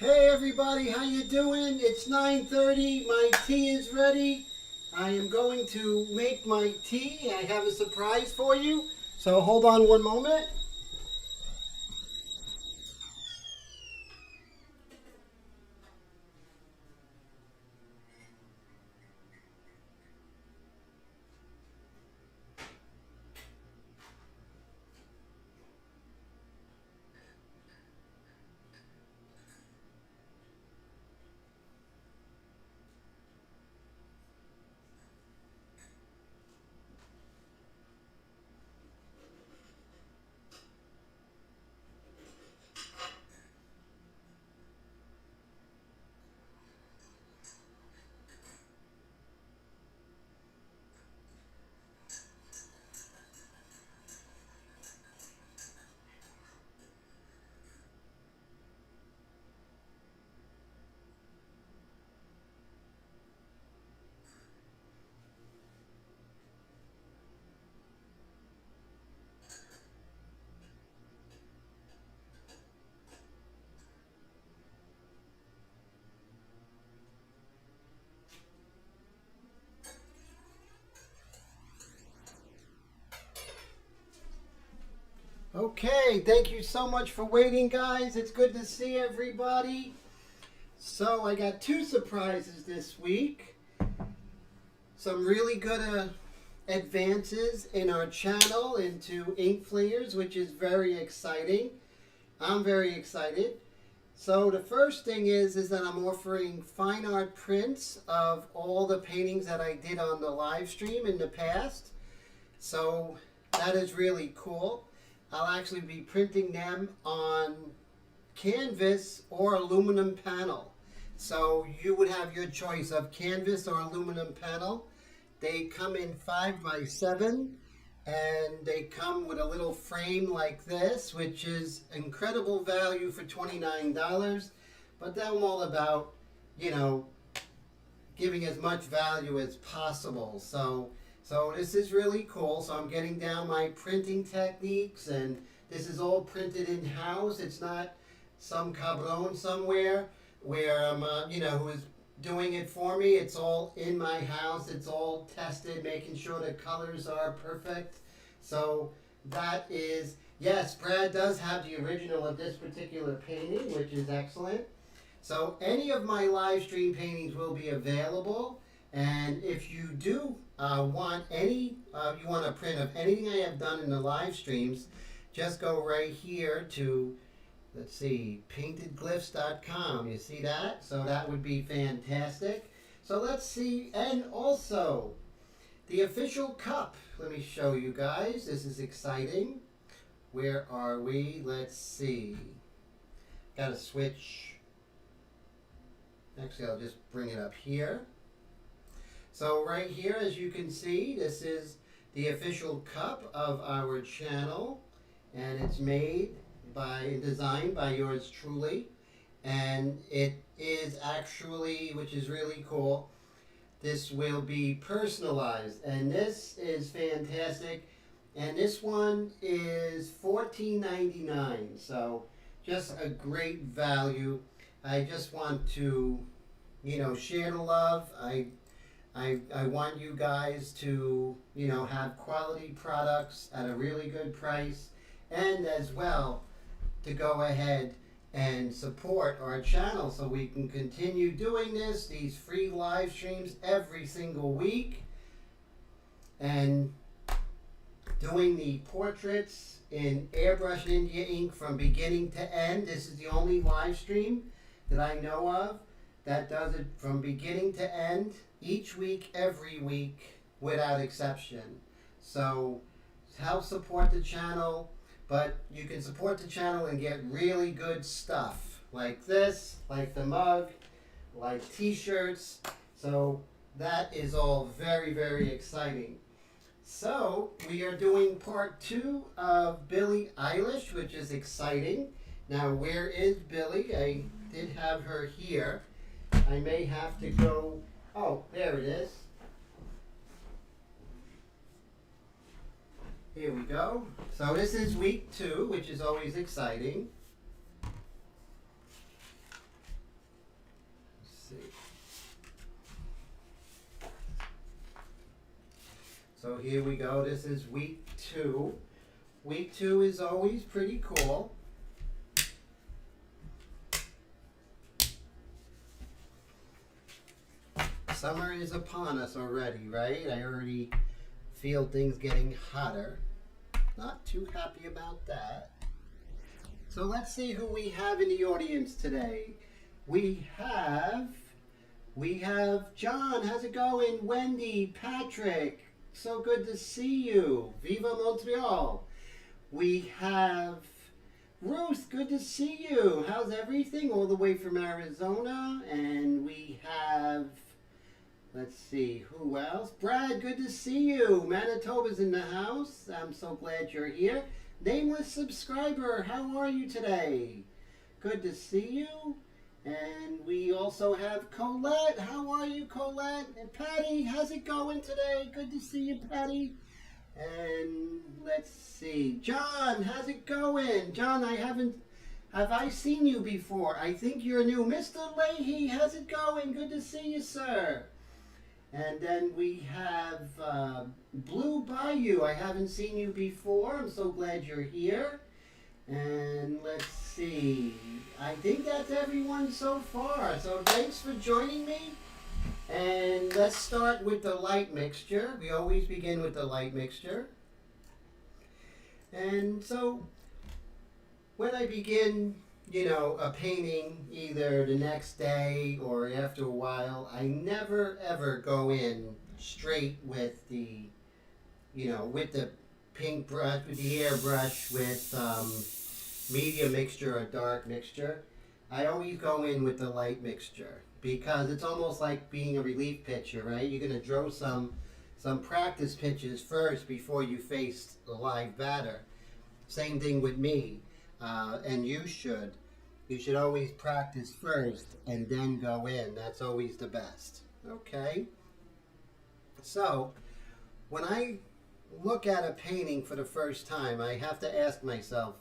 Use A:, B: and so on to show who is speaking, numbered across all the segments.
A: Hey everybody, how you doing? It's 9:30. My tea is ready. I am going to make my tea. I have a surprise for you. So hold on one moment. Okay, thank you so much for waiting, guys. It's good to see everybody. So I got two surprises this week. Some really good advances in our channel into ink flares, which is very exciting. I'm very excited. So the first thing is that I'm offering fine art prints of all the paintings that I did on the live stream in the past. So that is really cool. I'll actually be printing them on canvas or aluminum panel. So you would have your choice of canvas or aluminum panel. They come in 5x7 and they come with a little frame like this, which is incredible value for $29. But I'm all about, you know, giving as much value as possible. So this is really cool. So I'm getting down my printing techniques, and this is all printed in-house. It's not some cabron somewhere where I'm, who is doing it for me. It's all in my house. It's all tested, making sure the colors are perfect. So that is, yes, Brad does have the original of this particular painting, which is excellent. So any of my live stream paintings will be available. And if you do want you want a print of anything I have done in the live streams, just go right here to, let's see, paintedglyphs.com. You see that? So that would be fantastic. So let's see. And also, the official cup. Let me show you guys. This is exciting. Where are we? Let's see. Got to switch. Actually, I'll just bring it up here. So right here, as you can see, this is the official cup of our channel, and it's designed by yours truly, and it is actually, which is really cool, this will be personalized, and this is fantastic, and this one is $14.99, so just a great value. I just want to, share the love. I want you guys to, have quality products at a really good price, and as well to go ahead and support our channel so we can continue doing these free live streams every single week, and doing the portraits in Airbrush India ink from beginning to end. This is the only live stream that I know of that does it from beginning to end, each week, every week, without exception. So help support the channel, but you can support the channel and get really good stuff like this, like the mug, like t-shirts. So that is all very, very exciting. So we are doing part 2 of Billie Eilish, which is exciting. Now, where is Billie? I did have her here. I may have to go. Oh, there it is. Here we go. So this is week 2, which is always exciting. So here we go. This is week 2. Week 2 is always pretty cool. Summer is upon us already, right? I already feel things getting hotter. Not too happy about that. So let's see who we have in the audience today. We have John. How's it going? Wendy, Patrick. So good to see you. Viva Montreal. We have Ruth. Good to see you. How's everything? All the way from Arizona. And we have, let's see, who else? Brad, good to see you. Manitoba's in the house. I'm so glad you're here. Nameless subscriber, how are you today? Good to see you. And we also have Colette. How are you, Colette? And Patty, how's it going today? Good to see you, Patty. And let's see. John, how's it going? John, have I seen you before? I think you're new. Mr. Leahy, how's it going? Good to see you, sir. And then we have Blue Bayou. I haven't seen you before. I'm so glad you're here. And let's see. I think that's everyone so far. So thanks for joining me. And let's start with the light mixture. We always begin with the light mixture. And so when I begin, a painting either the next day or after a while, I never ever go in straight with the, with the pink brush, with the airbrush, with medium mixture or dark mixture. I always go in with the light mixture because it's almost like being a relief pitcher, right? You're going to draw some practice pitches first before you face the live batter. Same thing with me, and you should. You should always practice first and then go in. That's always the best. Okay? So, when I look at a painting for the first time, I have to ask myself,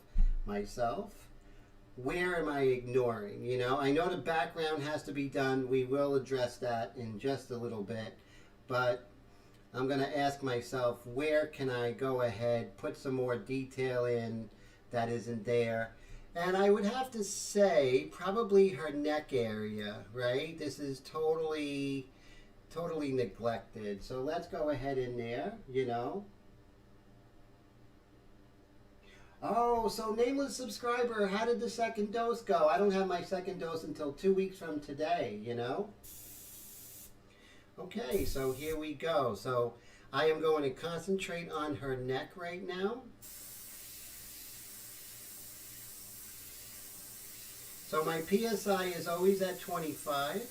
A: where am I ignoring? I know the background has to be done. We will address that in just a little bit. But I'm going to ask myself, where can I go ahead, put some more detail in that isn't there? And I would have to say probably her neck area, right? This is totally neglected. So let's go ahead in there, Oh, so nameless subscriber, how did the second dose go? I don't have my second dose until 2 weeks from today, Okay, so here we go. So I am going to concentrate on her neck right now. So my PSI is always at 25.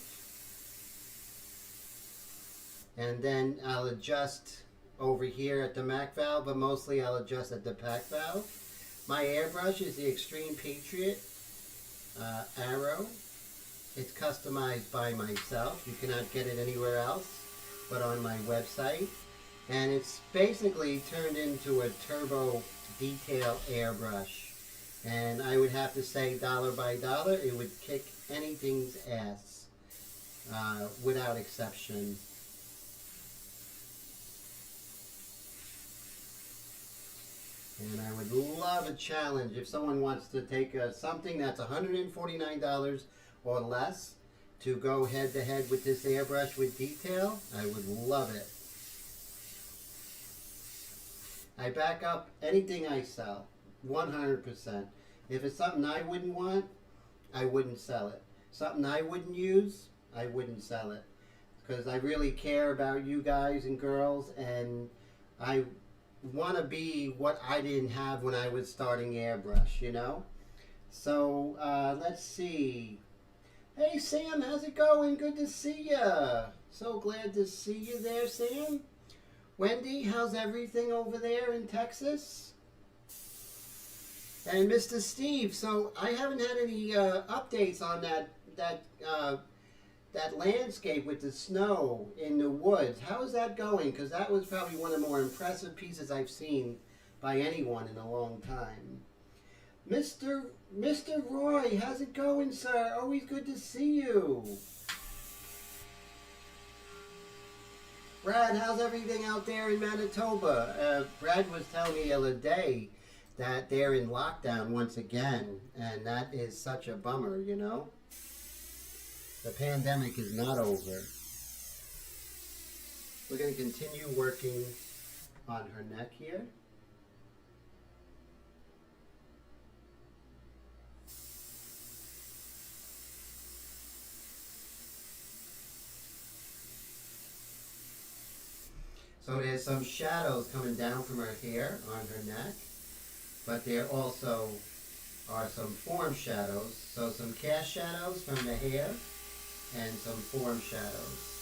A: And then I'll adjust over here at the MAC valve, but mostly I'll adjust at the PAC valve. My airbrush is the Extreme Patriot Arrow. It's customized by myself. You cannot get it anywhere else but on my website. And it's basically turned into a turbo detail airbrush. And I would have to say dollar by dollar, it would kick anything's ass without exception. And I would love a challenge if someone wants to take something that's $149 or less to go head to head with this airbrush with detail. I would love it. I back up anything I sell, 100%. If it's something I wouldn't want, I wouldn't sell it. Something I wouldn't use, I wouldn't sell it. Because I really care about you guys and girls, and I want to be what I didn't have when I was starting airbrush, So let's see. Hey Sam, how's it going? Good to see ya. So glad to see you there, Sam. Wendy, how's everything over there in Texas? And Mr. Steve, so I haven't had any updates on that landscape with the snow in the woods. How is that going? Because that was probably one of the more impressive pieces I've seen by anyone in a long time. Mr. Roy, how's it going, sir? Always good to see you. Brad, how's everything out there in Manitoba? Brad was telling me the other day that they're in lockdown once again, and that is such a bummer, you know? The pandemic is not over. We're going to continue working on her neck here. So there's some shadows coming down from her hair on her neck, but there also are some form shadows. So some cast shadows from the hair and some form shadows.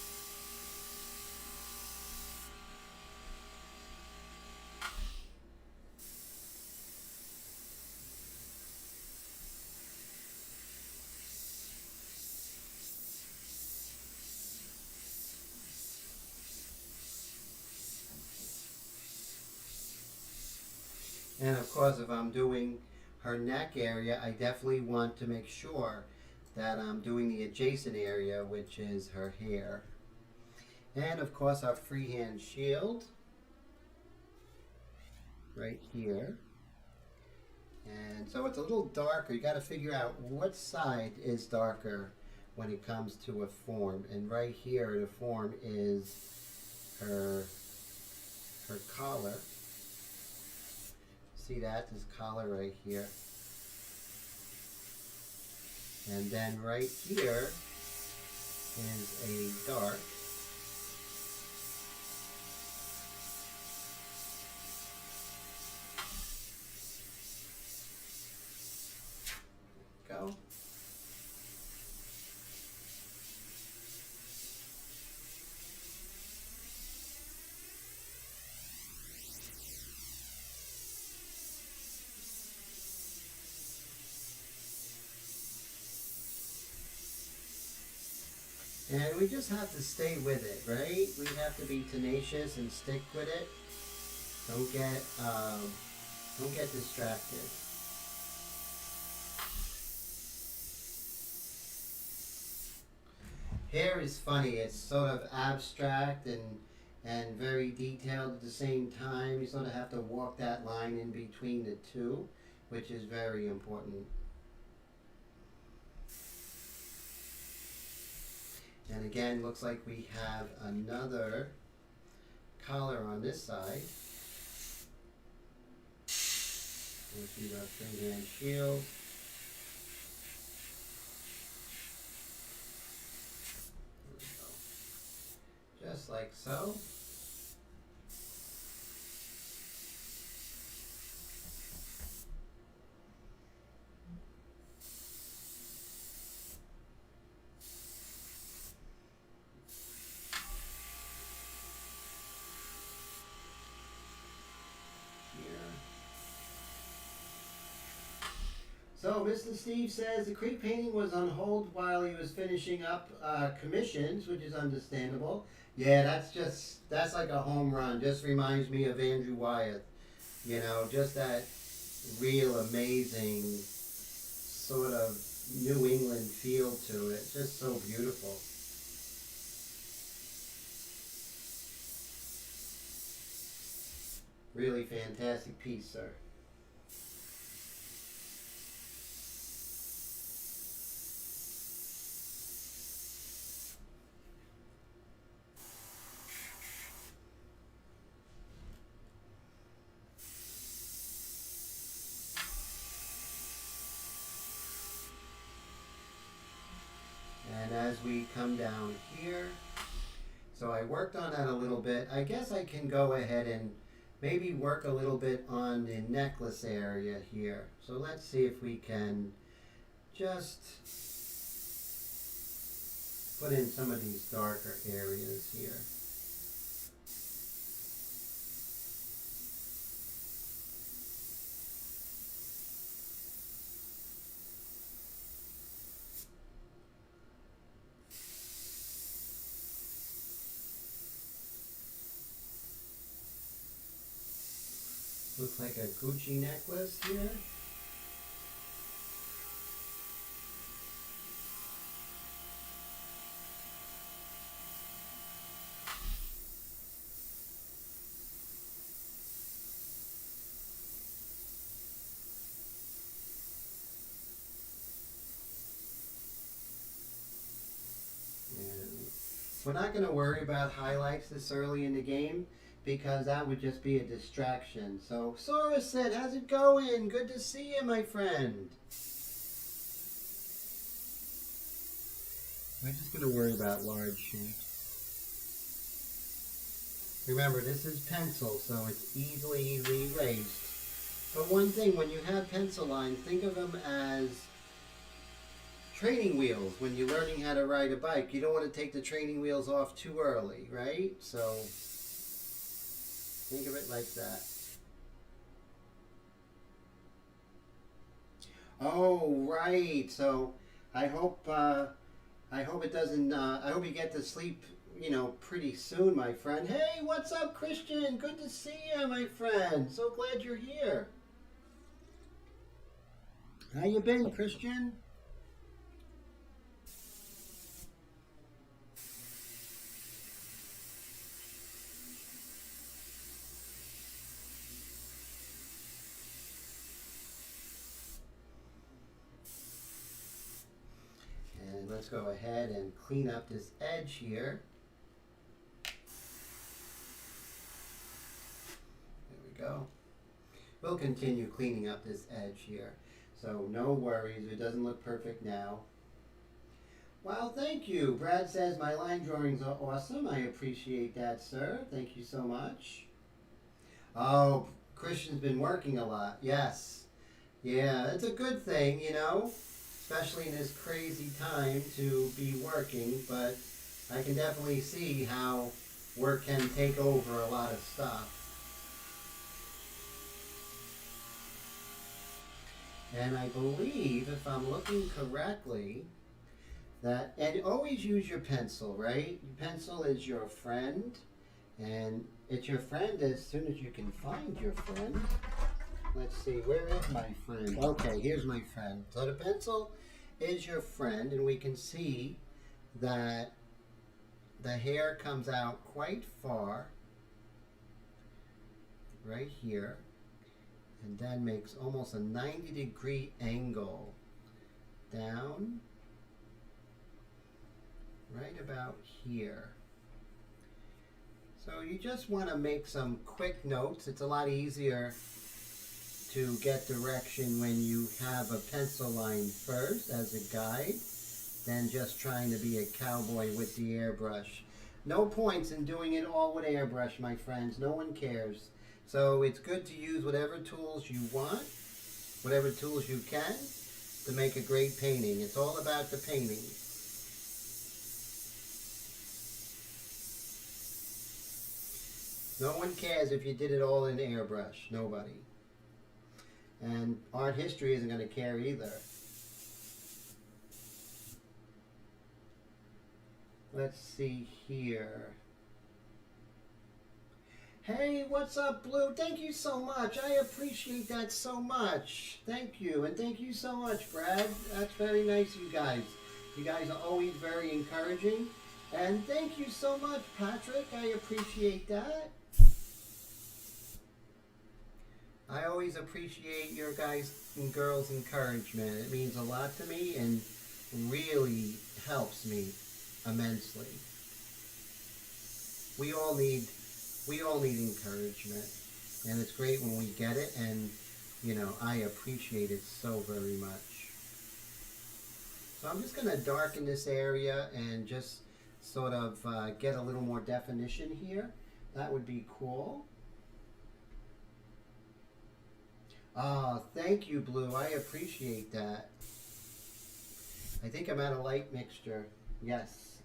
A: And of course, if I'm doing her neck area, I definitely want to make sure that I'm doing the adjacent area, which is her hair. And of course, our freehand shield right here. And so it's a little darker. You got to figure out what side is darker when it comes to a form. And right here, the form is her collar. See that? This collar right here. And then right here is a dark. Go. And we just have to stay with it, right? We have to be tenacious and stick with it. Don't get distracted. Hair is funny. It's sort of abstract and very detailed at the same time. You sort of have to walk that line in between the two, which is very important. And again, looks like we have another collar on this side, which is our freehand shield. There we go. Just like so. So Mr. Steve says the crepe painting was on hold while he was finishing up commissions, which is understandable. Yeah, that's like a home run. Just reminds me of Andrew Wyeth. You know, just that real amazing sort of New England feel to it. Just so beautiful. Really fantastic piece, sir. And as we come down here, so I worked on that a little bit. I guess I can go ahead and maybe work a little bit on the necklace area here. So let's see if we can just put in some of these darker areas here. Looks like a Gucci necklace here. We're not going to worry about highlights this early in the game because that would just be a distraction. So, Sora said, how's it going? Good to see you, my friend. We're just going to worry about large shapes. Remember, this is pencil, so it's easily erased. But one thing, when you have pencil lines, think of them as training wheels. When you're learning how to ride a bike, you don't want to take the training wheels off too early, right? So think of it like that. Oh, right. So I hope it doesn't. I hope you get to sleep, pretty soon, my friend. Hey, what's up, Christian? Good to see you, my friend. So glad you're here. How you been, Christian? And let's go ahead and clean up this edge here. There we go. We'll continue cleaning up this edge here. So no worries, it doesn't look perfect now. Well, thank you. Brad says my line drawings are awesome. I appreciate that, sir. Thank you so much. Oh, Christian's been working a lot. Yes. Yeah, it's a good thing, especially in this crazy time to be working, but I can definitely see how work can take over a lot of stuff. And I believe, if I'm looking correctly, and always use your pencil, right? Your pencil is your friend, and it's your friend as soon as you can find your friend. Let's see, where is my friend? Okay, here's my friend. So the pencil is your friend, and we can see that the hair comes out quite far, right here, and then makes almost a 90-degree angle down right about here. So you just want to make some quick notes. It's a lot easier to get direction when you have a pencil line first as a guide than just trying to be a cowboy with the airbrush. No points in doing it all with airbrush, my friends. No one cares. So it's good to use whatever tools you want, whatever tools you can, to make a great painting. It's all about the painting. No one cares if you did it all in airbrush. Nobody. And art history isn't going to care either. Let's see here. Hey, what's up, Blue? Thank you so much. I appreciate that so much. Thank you. And thank you so much, Brad. That's very nice of you guys. You guys are always very encouraging. And thank you so much, Patrick. I appreciate that. I always appreciate your guys' and girls' encouragement. It means a lot to me and really helps me immensely. We all need encouragement, and it's great when we get it, and I appreciate it so very much. So I'm just going to darken this area and just sort of get a little more definition here. That would be cool. Ah, thank you, Blue. I appreciate that. I think I'm out of light mixture. Yes.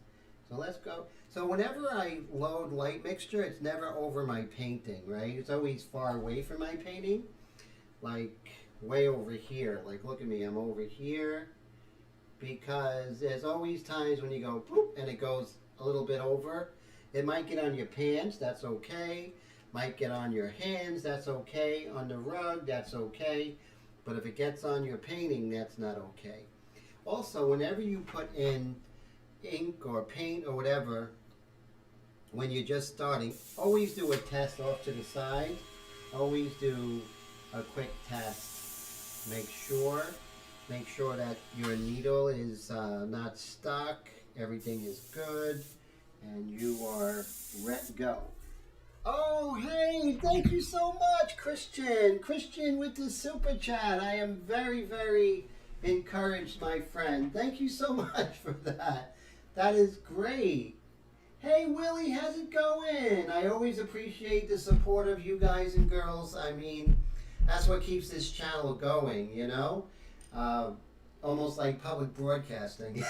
A: So let's go. So whenever I load light mixture, it's never over my painting, right? It's always far away from my painting. Like way over here. Like look at me, I'm over here. Because there's always times when you go boop and it goes a little bit over. It might get on your pants, that's okay. Might get on your hands, that's okay. On the rug, that's okay. But if it gets on your painting, that's not okay. Also, whenever you put in ink or paint or whatever, when you're just starting, always do a test off to the side. Always do a quick test. Make sure that your needle is not stuck. Everything is good. And you are ready to go. Oh, hey, thank you so much, Christian. Christian with the super chat. I am very, very encouraged, my friend. Thank you so much for that. That is great. Hey, Willie, how's it going? I always appreciate the support of you guys and girls. I mean, that's what keeps this channel going, you know? Almost like public broadcasting.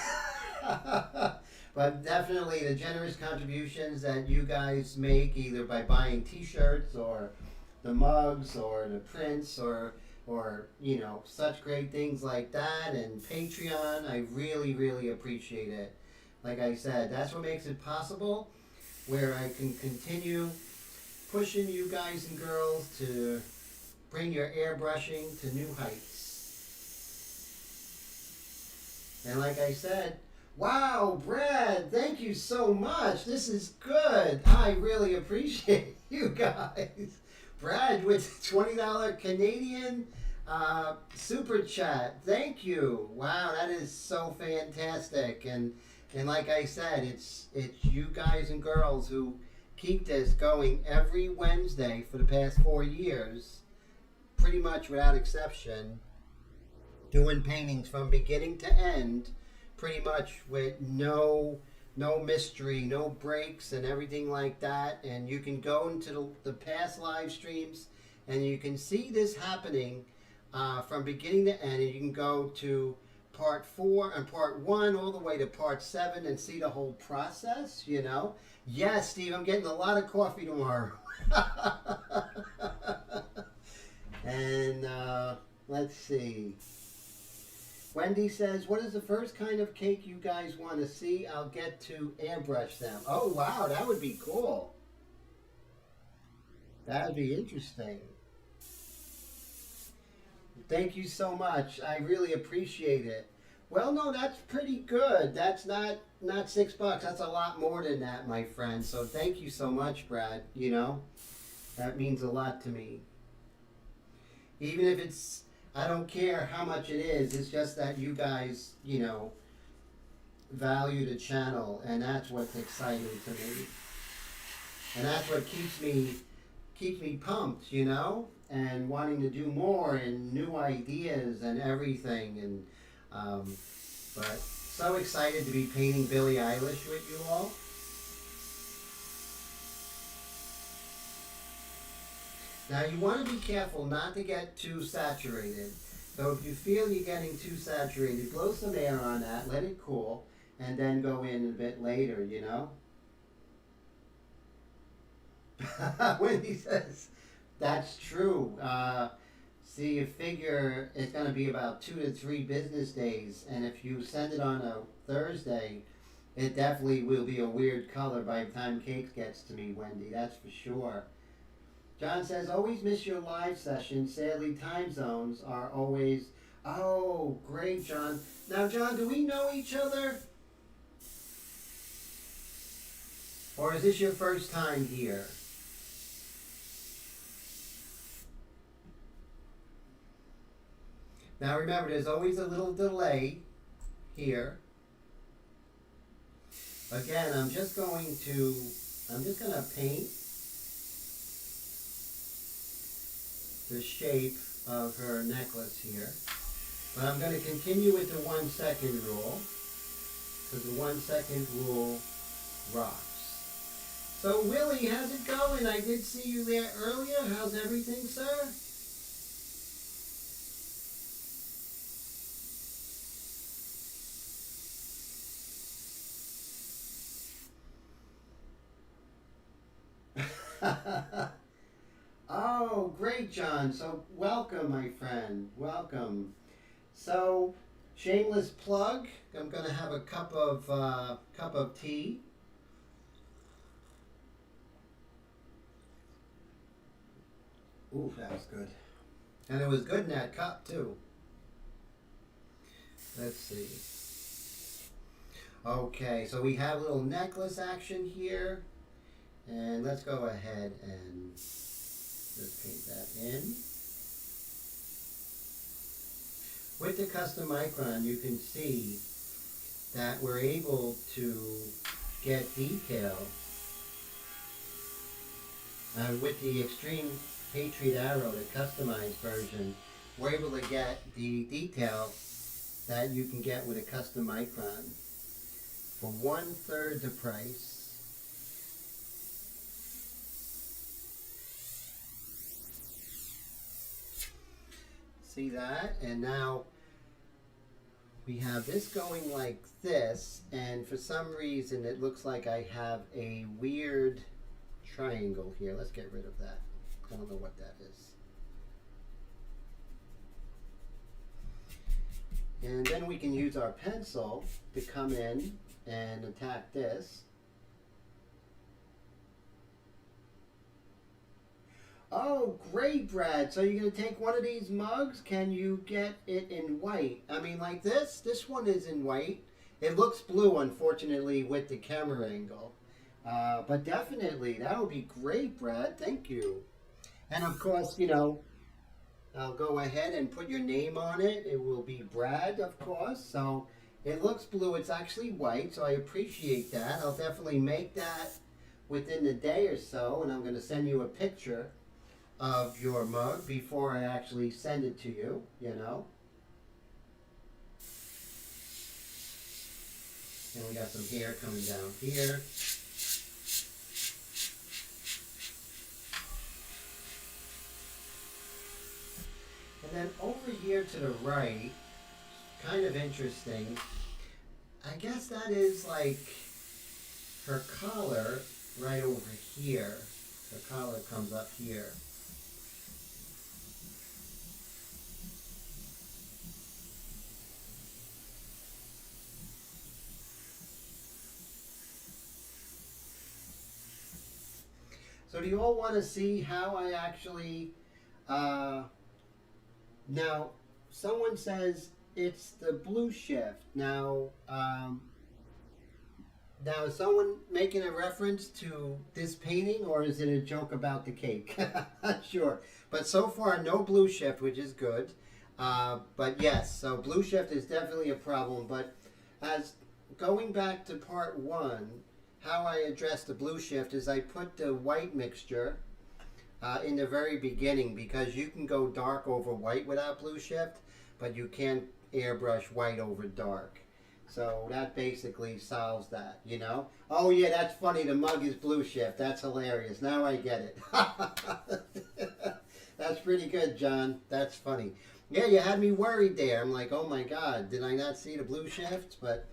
A: But definitely the generous contributions that you guys make, either by buying t-shirts or the mugs or the prints or you know, such great things like that, and Patreon, I really, really appreciate it. Like I said, that's what makes it possible, where I can continue pushing you guys and girls to bring your airbrushing to new heights. And like I said, wow, Brad, thank you so much. This is good. I really appreciate you guys. Brad with $20 Canadian super chat. Thank you. Wow, that is so fantastic. And like I said, it's you guys and girls who keep this going every Wednesday for the past 4 years, pretty much without exception, doing paintings from beginning to end, pretty much with no mystery, no breaks and everything like that. And you can go into the past live streams and you can see this happening from beginning to end. And you can go to part 4 and part 1 all the way to part 7 and see the whole process, you know. Yes, Steve, I'm getting a lot of coffee tomorrow. And let's see. Wendy says, what is the first kind of cake you guys want to see? I'll get to airbrush them. Oh, wow, that would be cool. That would be interesting. Thank you so much. I really appreciate it. Well, no, that's pretty good. That's not $6. That's a lot more than that, my friend. So thank you so much, Brad. You know, that means a lot to me. Even if it's, I don't care how much it is. It's just that you guys, you know, value the channel, and that's what's exciting to me. And that's what keeps me pumped, you know, and wanting to do more and new ideas and everything. And but so excited to be painting Billie Eilish with you all. Now you want to be careful not to get too saturated. So if you feel you're getting too saturated, blow some air on that, let it cool, and then go in a bit later, you know? Wendy says, that's true. See, you figure it's going to be about 2 to 3 business days, and if you send it on a Thursday, it definitely will be a weird color by the time cake gets to me, Wendy, that's for sure. John says, always miss your live session. Sadly, time zones are always... Oh, great, John. Now, John, do we know each other? Or is this your first time here? Now, remember, there's always a little delay here. Again, I'm just going to paint the shape of her necklace here. But I'm going to continue with the 1 second rule, because the 1 second rule rocks. So Willie, how's it going? I did see you there earlier. How's everything, sir? Oh, great, John. So welcome, my friend. Welcome. So, shameless plug. I'm going to have a cup of tea. Ooh, that was good. And it was good in that cup, too. Let's see. Okay, so we have a little necklace action here. And let's go ahead and just paint that in. With the custom micron, you can see that we're able to get detail. With the Extreme Patriot Arrow, the customized version, we're able to get the detail that you can get with a custom micron for 1/3 the price. See that? And now we have this going like this, and for some reason it looks like I have a weird triangle here. Let's get rid of that. I don't know what that is. And then we can use our pencil to come in and attack this. Oh, great, Brad. So you're going to take one of these mugs? Can you get it in white? I mean, like this? This one is in white. It looks blue, unfortunately, with the camera angle. But definitely, that would be great, Brad. Thank you. And of course, you know, I'll go ahead and put your name on it. It will be Brad, of course. So it looks blue. It's actually white, so I appreciate that. I'll definitely make that within the day or so, and I'm going to send you a picture of your mug before I actually send it to you, you know. And we got some hair coming down here. And then over here to the right, kind of interesting, I guess that is like her collar right over here. Her collar comes up here. So do you all want to see how I actually, now someone says it's the blue shift. Now is someone making a reference to this painting, or is it a joke about the cake? Not sure. But so far, no blue shift, which is good. But yes, so blue shift is definitely a problem. But as going back to part 1, how I address the blue shift is I put the white mixture in the very beginning, because you can go dark over white without blue shift, but you can't airbrush white over dark. So that basically solves that, you know. Oh yeah, that's funny. The mug is blue shift. That's hilarious. Now I get it. That's pretty good, John. That's funny. Yeah, you had me worried there. I'm like, oh my God, did I not see the blue shift? But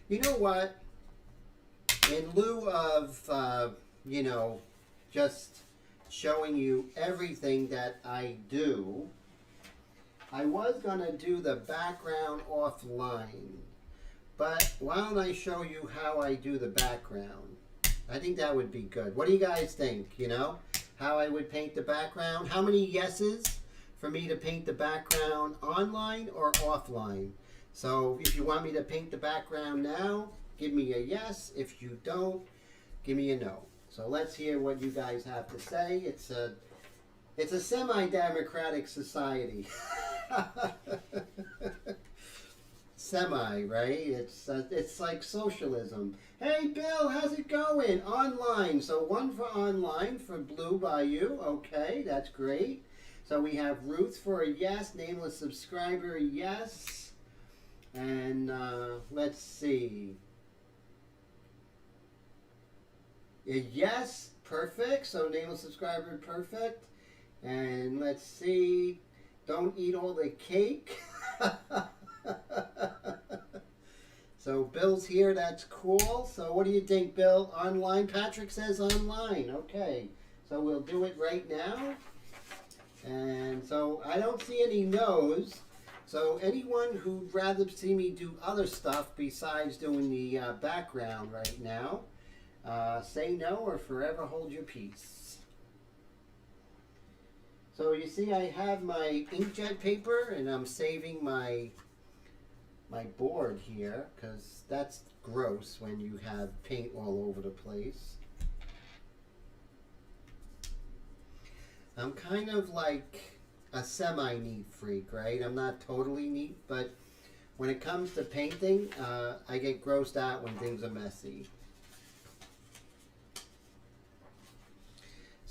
A: you know what? In lieu of, you know, just showing you everything that I do, I was going to do the background offline. But why don't I show you how I do the background? I think that would be good. What do you guys think, you know? How I would paint the background? How many yeses for me to paint the background online or offline? So if you want me to paint the background now, give me a yes. If you don't, give me a no. So let's hear what you guys have to say. It's a semi-democratic society. Semi, right? It's like socialism. Hey Bill, how's it going? Online. So 1 for online for Blue Bayou. Okay, that's great. So we have Ruth for a yes, nameless subscriber, yes. And let's see. Yes, perfect. So nameless subscriber, perfect. And let's see. Don't eat all the cake. So Bill's here. That's cool. So what do you think, Bill? Online? Patrick says online. Okay. So we'll do it right now. And so I don't see any no's. So anyone who'd rather see me do other stuff besides doing the background right now, say no or forever hold your peace. So you see I have my inkjet paper, and I'm saving my board here because that's gross when you have paint all over the place. I'm kind of like a semi-neat freak, right? I'm not totally neat, but when it comes to painting, I get grossed out when things are messy.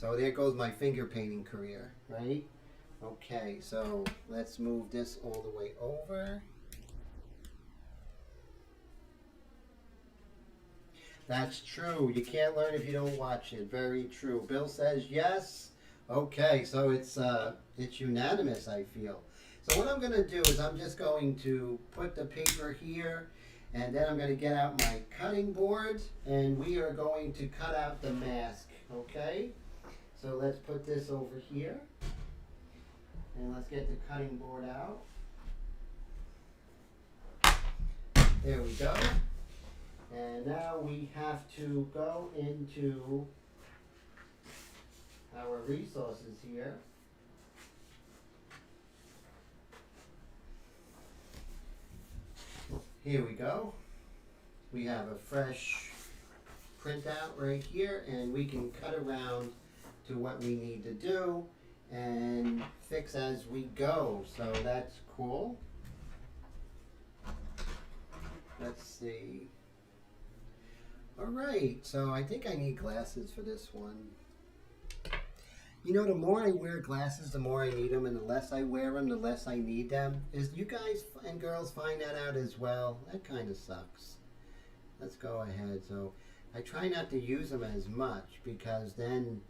A: So there goes my finger painting career, right? Okay, so let's move this all the way over. That's true. You can't learn if you don't watch it. Very true. Bill says yes. Okay, so it's unanimous, I feel. So what I'm going to do is I'm just going to put the paper here, and then I'm going to get out my cutting board, and we are going to cut out the mask, okay? So let's put this over here, and let's get the cutting board out. There we go. And now we have to go into our resources here. Here we go. We have a fresh printout right here, and we can cut around to what we need to do and fix as we go. So that's cool. Let's see. All right, so I think I need glasses for this one. You know, the more I wear glasses, the more I need them, and the less I wear them, the less I need them. Is you guys and girls find that out as well? That kind of sucks. Let's go ahead. So I try not to use them as much because then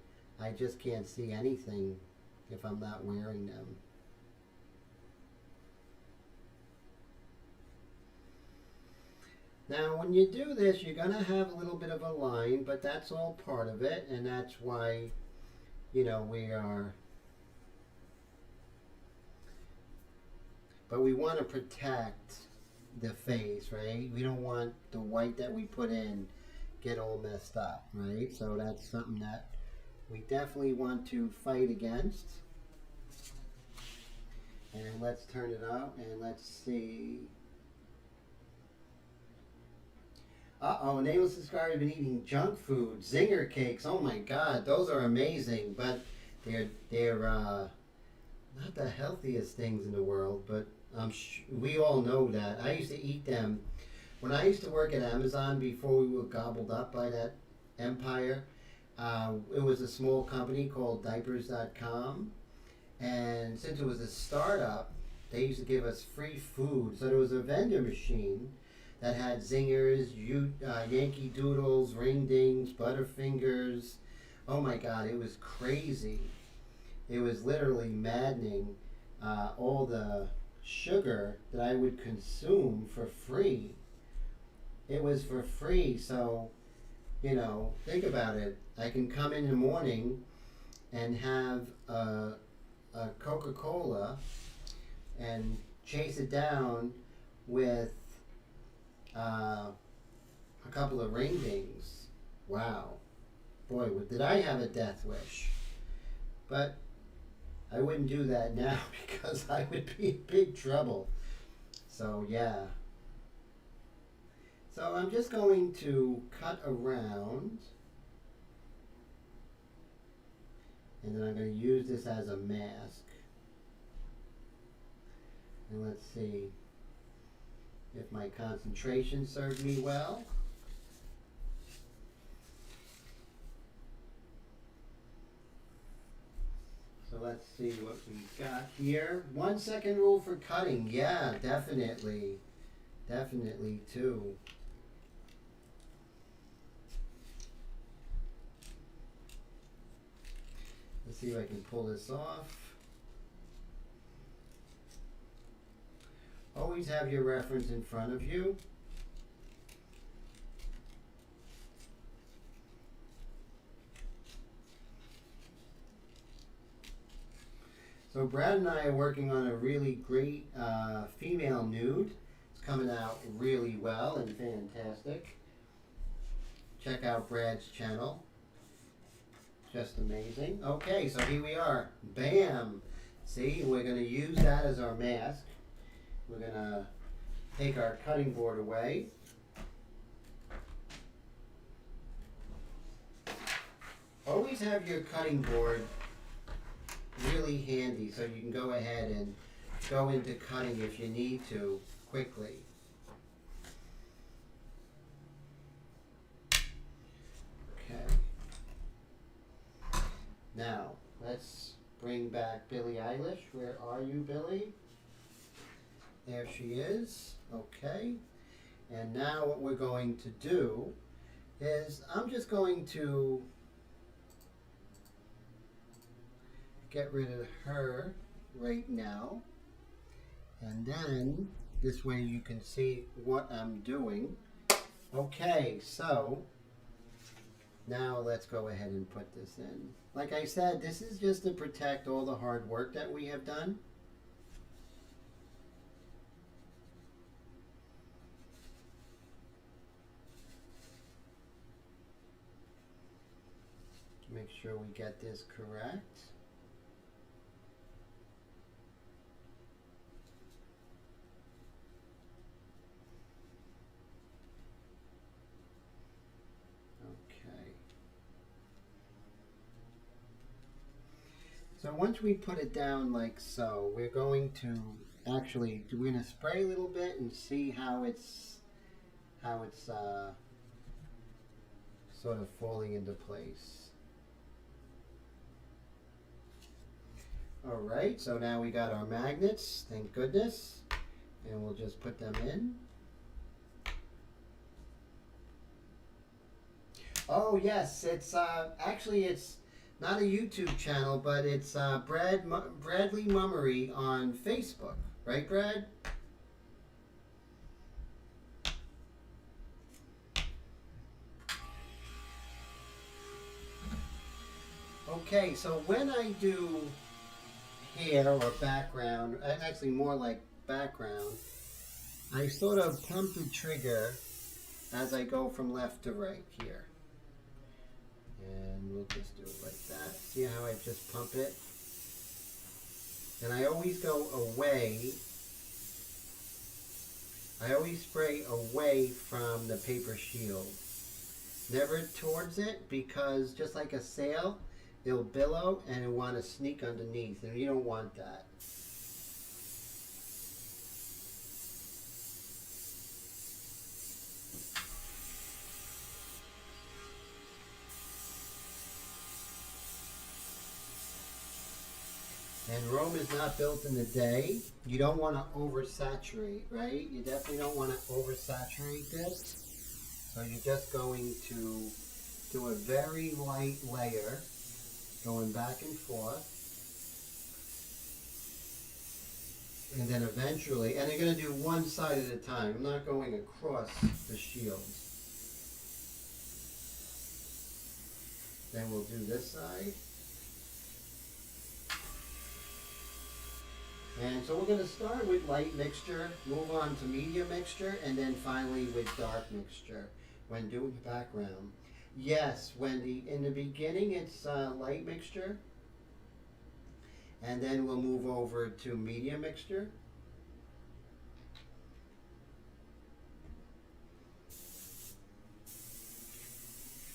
A: I just can't see anything if I'm not wearing them. Now, when you do this, you're going to have a little bit of a line, but that's all part of it, and that's why, you know, we are, but we want to protect the face, right? We don't want the white that we put in get all messed up, right? So that's something that we definitely want to fight against. And let's turn it up and let's see. Uh-oh, nameless subscriber has been eating junk food, zinger cakes. Oh my God, those are amazing, but they're not the healthiest things in the world. But we all know that. I used to eat them when I used to work at Amazon before we were gobbled up by that empire. It was a small company called Diapers.com, and since it was a startup, they used to give us free food. So there was a vendor machine that had zingers, Yankee Doodles, Ring Dings, Butterfingers. Oh my God, it was crazy. It was literally maddening. All the sugar that I would consume for free. It was for free, so, you know, think about it. I can come in the morning and have a Coca-Cola and chase it down with a couple of Ring Dings. Wow. Boy, did I have a death wish. But I wouldn't do that now because I would be in big trouble. So, yeah. So I'm just going to cut around. And then I'm going to use this as a mask. And let's see if my concentration served me well. So let's see what we got here. 1 second rule for cutting. Yeah, definitely. Definitely too. Let's see if I can pull this off. Always have your reference in front of you. So Brad and I are working on a really great female nude. It's coming out really well and fantastic. Check out Brad's channel. Just amazing. Okay, so here we are. Bam! See, we're going to use that as our mask. We're going to take our cutting board away. Always have your cutting board really handy so you can go ahead and go into cutting if you need to quickly. Okay. Now, let's bring back Billie Eilish. Where are you, Billie? There she is. Okay. And now what we're going to do is I'm just going to get rid of her right now. And then this way you can see what I'm doing. Okay, so now let's go ahead and put this in. Like I said, this is just to protect all the hard work that we have done. Make sure we get this correct. So once we put it down like so, we're going to spray a little bit and see how it's sort of falling into place. All right, so now we got our magnets, thank goodness, and we'll just put them in. Oh yes, it's actually it's not a YouTube channel, but it's Bradley Mummery on Facebook. Right, Brad? Okay, so when I do hair or background, actually more like background, I sort of pump the trigger as I go from left to right here. And we'll just do it like that. See how I just pump it? And I always go away. I always spray away from the paper shield. Never towards it, because just like a sail, it'll billow and it'll want to sneak underneath, and you don't want that. And Rome is not built in a day. You don't want to oversaturate, right? You definitely don't want to oversaturate this. So you're just going to do a very light layer, going back and forth. And then eventually, and you're going to do one side at a time. I'm not going across the shield. Then we'll do this side. And so we're going to start with light mixture, move on to medium mixture, and then finally with dark mixture when doing the background. Yes, in the beginning it's light mixture, and then we'll move over to medium mixture.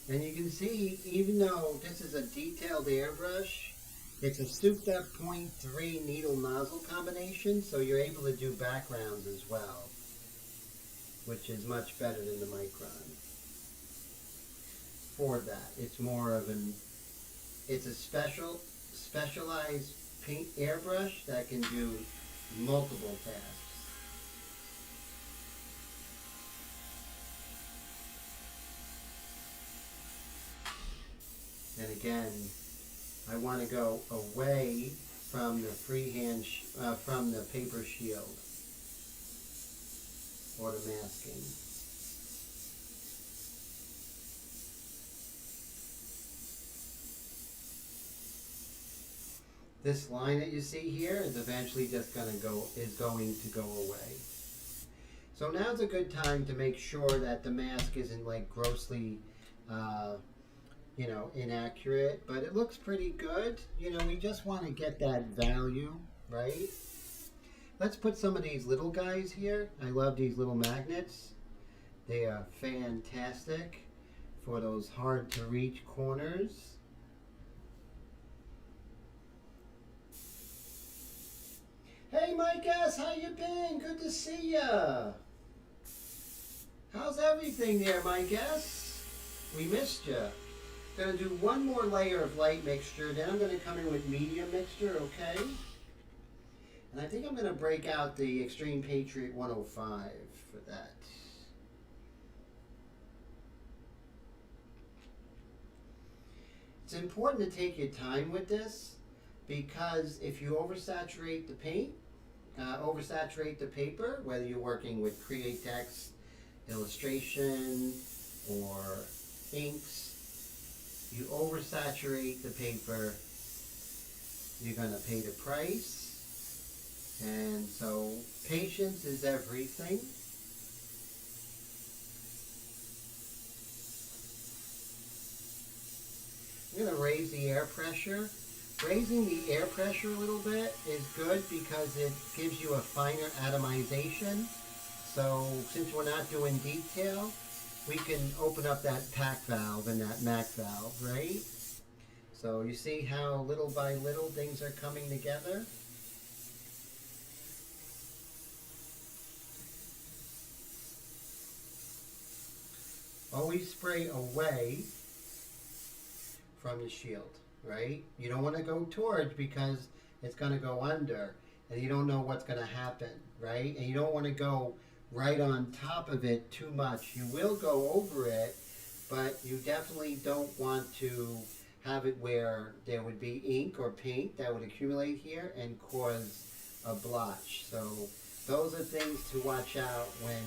A: And you can see, even though this is a detailed airbrush, it's a souped up 0.3 needle nozzle combination, so you're able to do backgrounds as well, which is much better than the micron. For that, it's more of it's a specialized paint airbrush that can do multiple tasks. And again, I want to go away from the freehand, from the paper shield or the masking. This line that you see here is eventually just going to go away. So now's a good time to make sure that the mask isn't like grossly inaccurate, but it looks pretty good. We just want to get that value, right? Let's put some of these little guys here. I love these little magnets. They are fantastic for those hard to reach corners. Hey Mike S., how you been? Good to see ya. How's everything there, Mike S.? We missed ya. Going to do one more layer of light mixture, then I'm going to come in with medium mixture, okay? And I think I'm going to break out the Extreme Patriot 105 for that. It's important to take your time with this because if you oversaturate the paint, oversaturate the paper, whether you're working with Create Text, illustration, or inks, you oversaturate the paper, you're going to pay the price. And so patience is everything. I'm going to raise the air pressure. Raising the air pressure a little bit is good because it gives you a finer atomization. So since we're not doing detail, we can open up that pack valve and that MAC valve, right? So you see how little by little things are coming together? Always spray away from the shield, right? You don't want to go towards because it's going to go under and you don't know what's going to happen, right? And you don't want to go right on top of it too much. You will go over it, but you definitely don't want to have it where there would be ink or paint that would accumulate here and cause a blotch. So those are things to watch out when.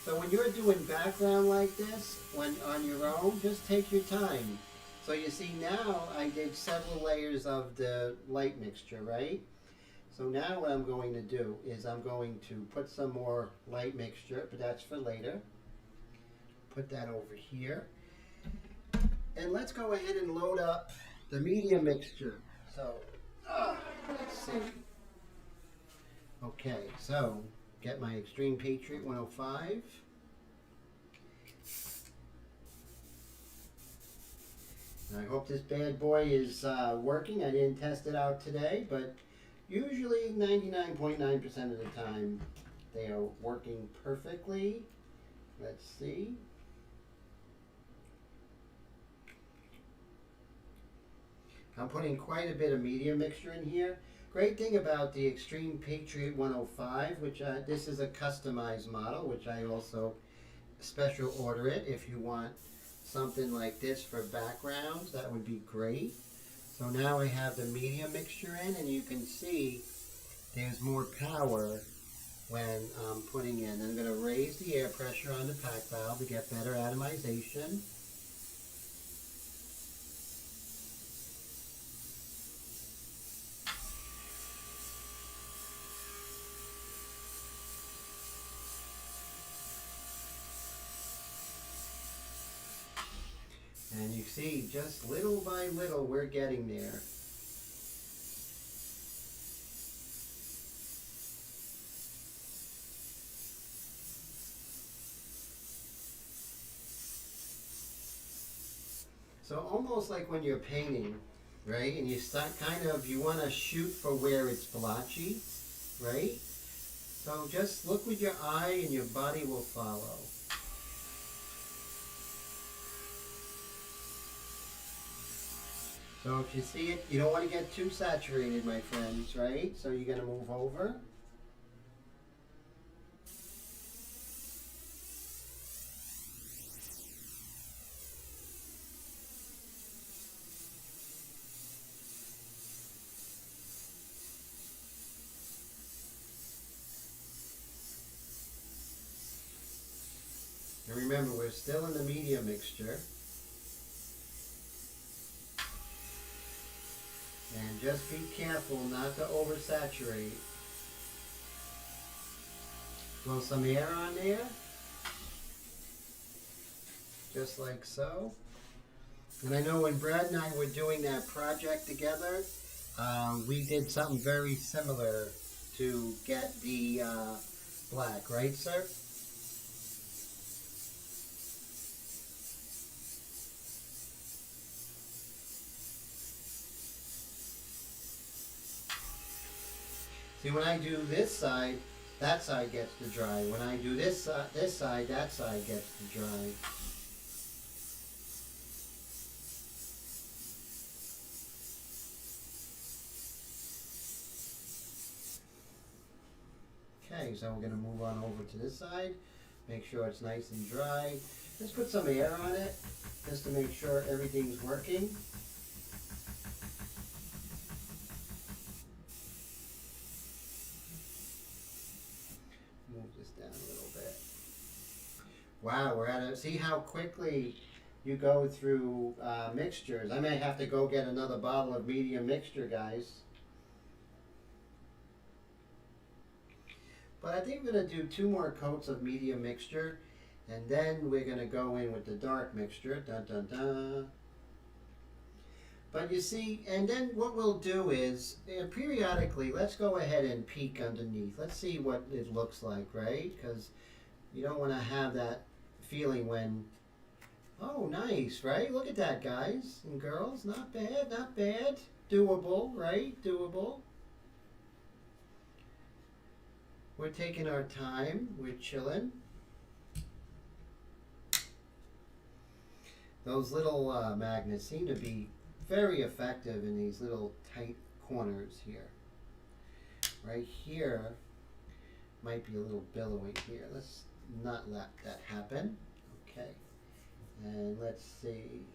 A: So when you're doing background like this, when on your own, just take your time. So you see now I did several layers of the light mixture, right? So now what I'm going to do is I'm going to put some more light mixture, but that's for later. Put that over here. And let's go ahead and load up the medium mixture. So, let's see. Okay, so get my Extreme Patriot 105. And I hope this bad boy is working. I didn't test it out today, but usually 99.9% of the time they are working perfectly. Let's see. I'm putting quite a bit of medium mixture in here. Great thing about the Extreme Patriot 105, which this is a customized model, which I also special order it. If you want something like this for backgrounds, that would be great. So now I have the medium mixture in, and you can see there's more power when I'm putting in. I'm going to raise the air pressure on the pack valve to get better atomization. And you see, just little by little, we're getting there. So almost like when you're painting, right? And you start you want to shoot for where it's blotchy, right? So just look with your eye and your body will follow. So if you see it, you don't want to get too saturated, my friends, right? So you're going to move over. And remember, we're still in the medium mixture. And just be careful not to oversaturate. Blow some air on there. Just like so. And I know when Brad and I were doing that project together, we did something very similar to get the black, right, sir? See, when I do this side, that side gets to dry. When I do this side, that side gets to dry. Okay, so we're going to move on over to this side. Make sure it's nice and dry. Let's put some air on it just to make sure everything's working. Move this down a little bit. Wow, we're at a, see how quickly you go through mixtures. I may have to go get another bottle of medium mixture, guys. But I think we're going to do 2 more coats of medium mixture, and then we're going to go in with the dark mixture. Dun, dun, dun. But you see, and then what we'll do is, periodically, let's go ahead and peek underneath. Let's see what it looks like, right? Because you don't want to have that feeling when, oh, nice, right? Look at that, guys and girls. Not bad, not bad. Doable, right? Doable. We're taking our time. We're chilling. Those little magnets seem to be very effective in these little tight corners here. Right here might be a little billowy here. Let's not let that happen. Okay. And let's see.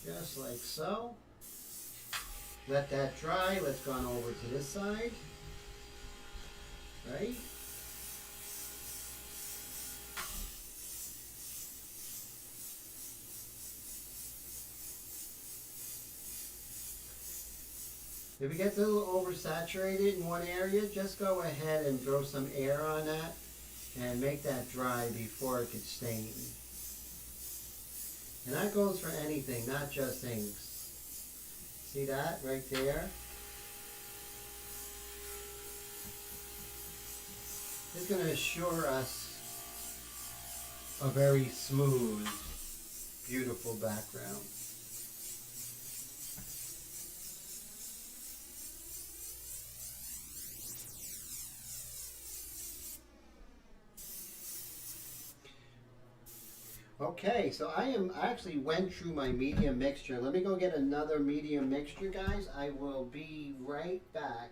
A: Just like so. Let that dry. Let's go on over to this side. Right? If it gets a little oversaturated in one area, just go ahead and throw some air on that and make that dry before it gets stained. And that goes for anything, not just inks. See that right there? It's going to assure us a very smooth, beautiful background. Okay, so I actually went through my medium mixture. Let me go get another medium mixture, guys. I will be right back.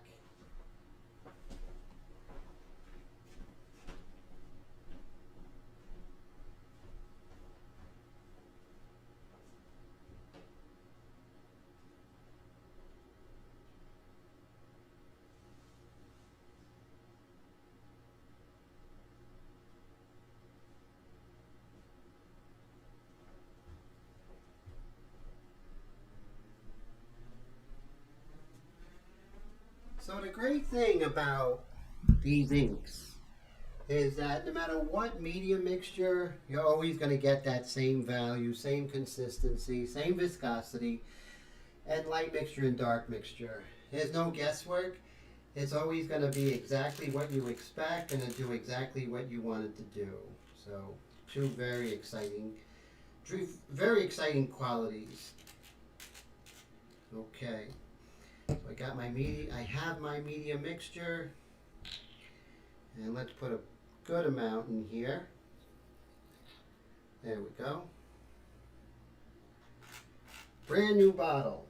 A: So the great thing about these inks is that no matter what medium mixture, you're always going to get that same value, same consistency, same viscosity, and light mixture and dark mixture. There's no guesswork. It's always going to be exactly what you expect and to do exactly what you want it to do. So, two very exciting qualities. Okay. So I got my I have my medium mixture, and let's put a good amount in here. There we go. Brand new bottle.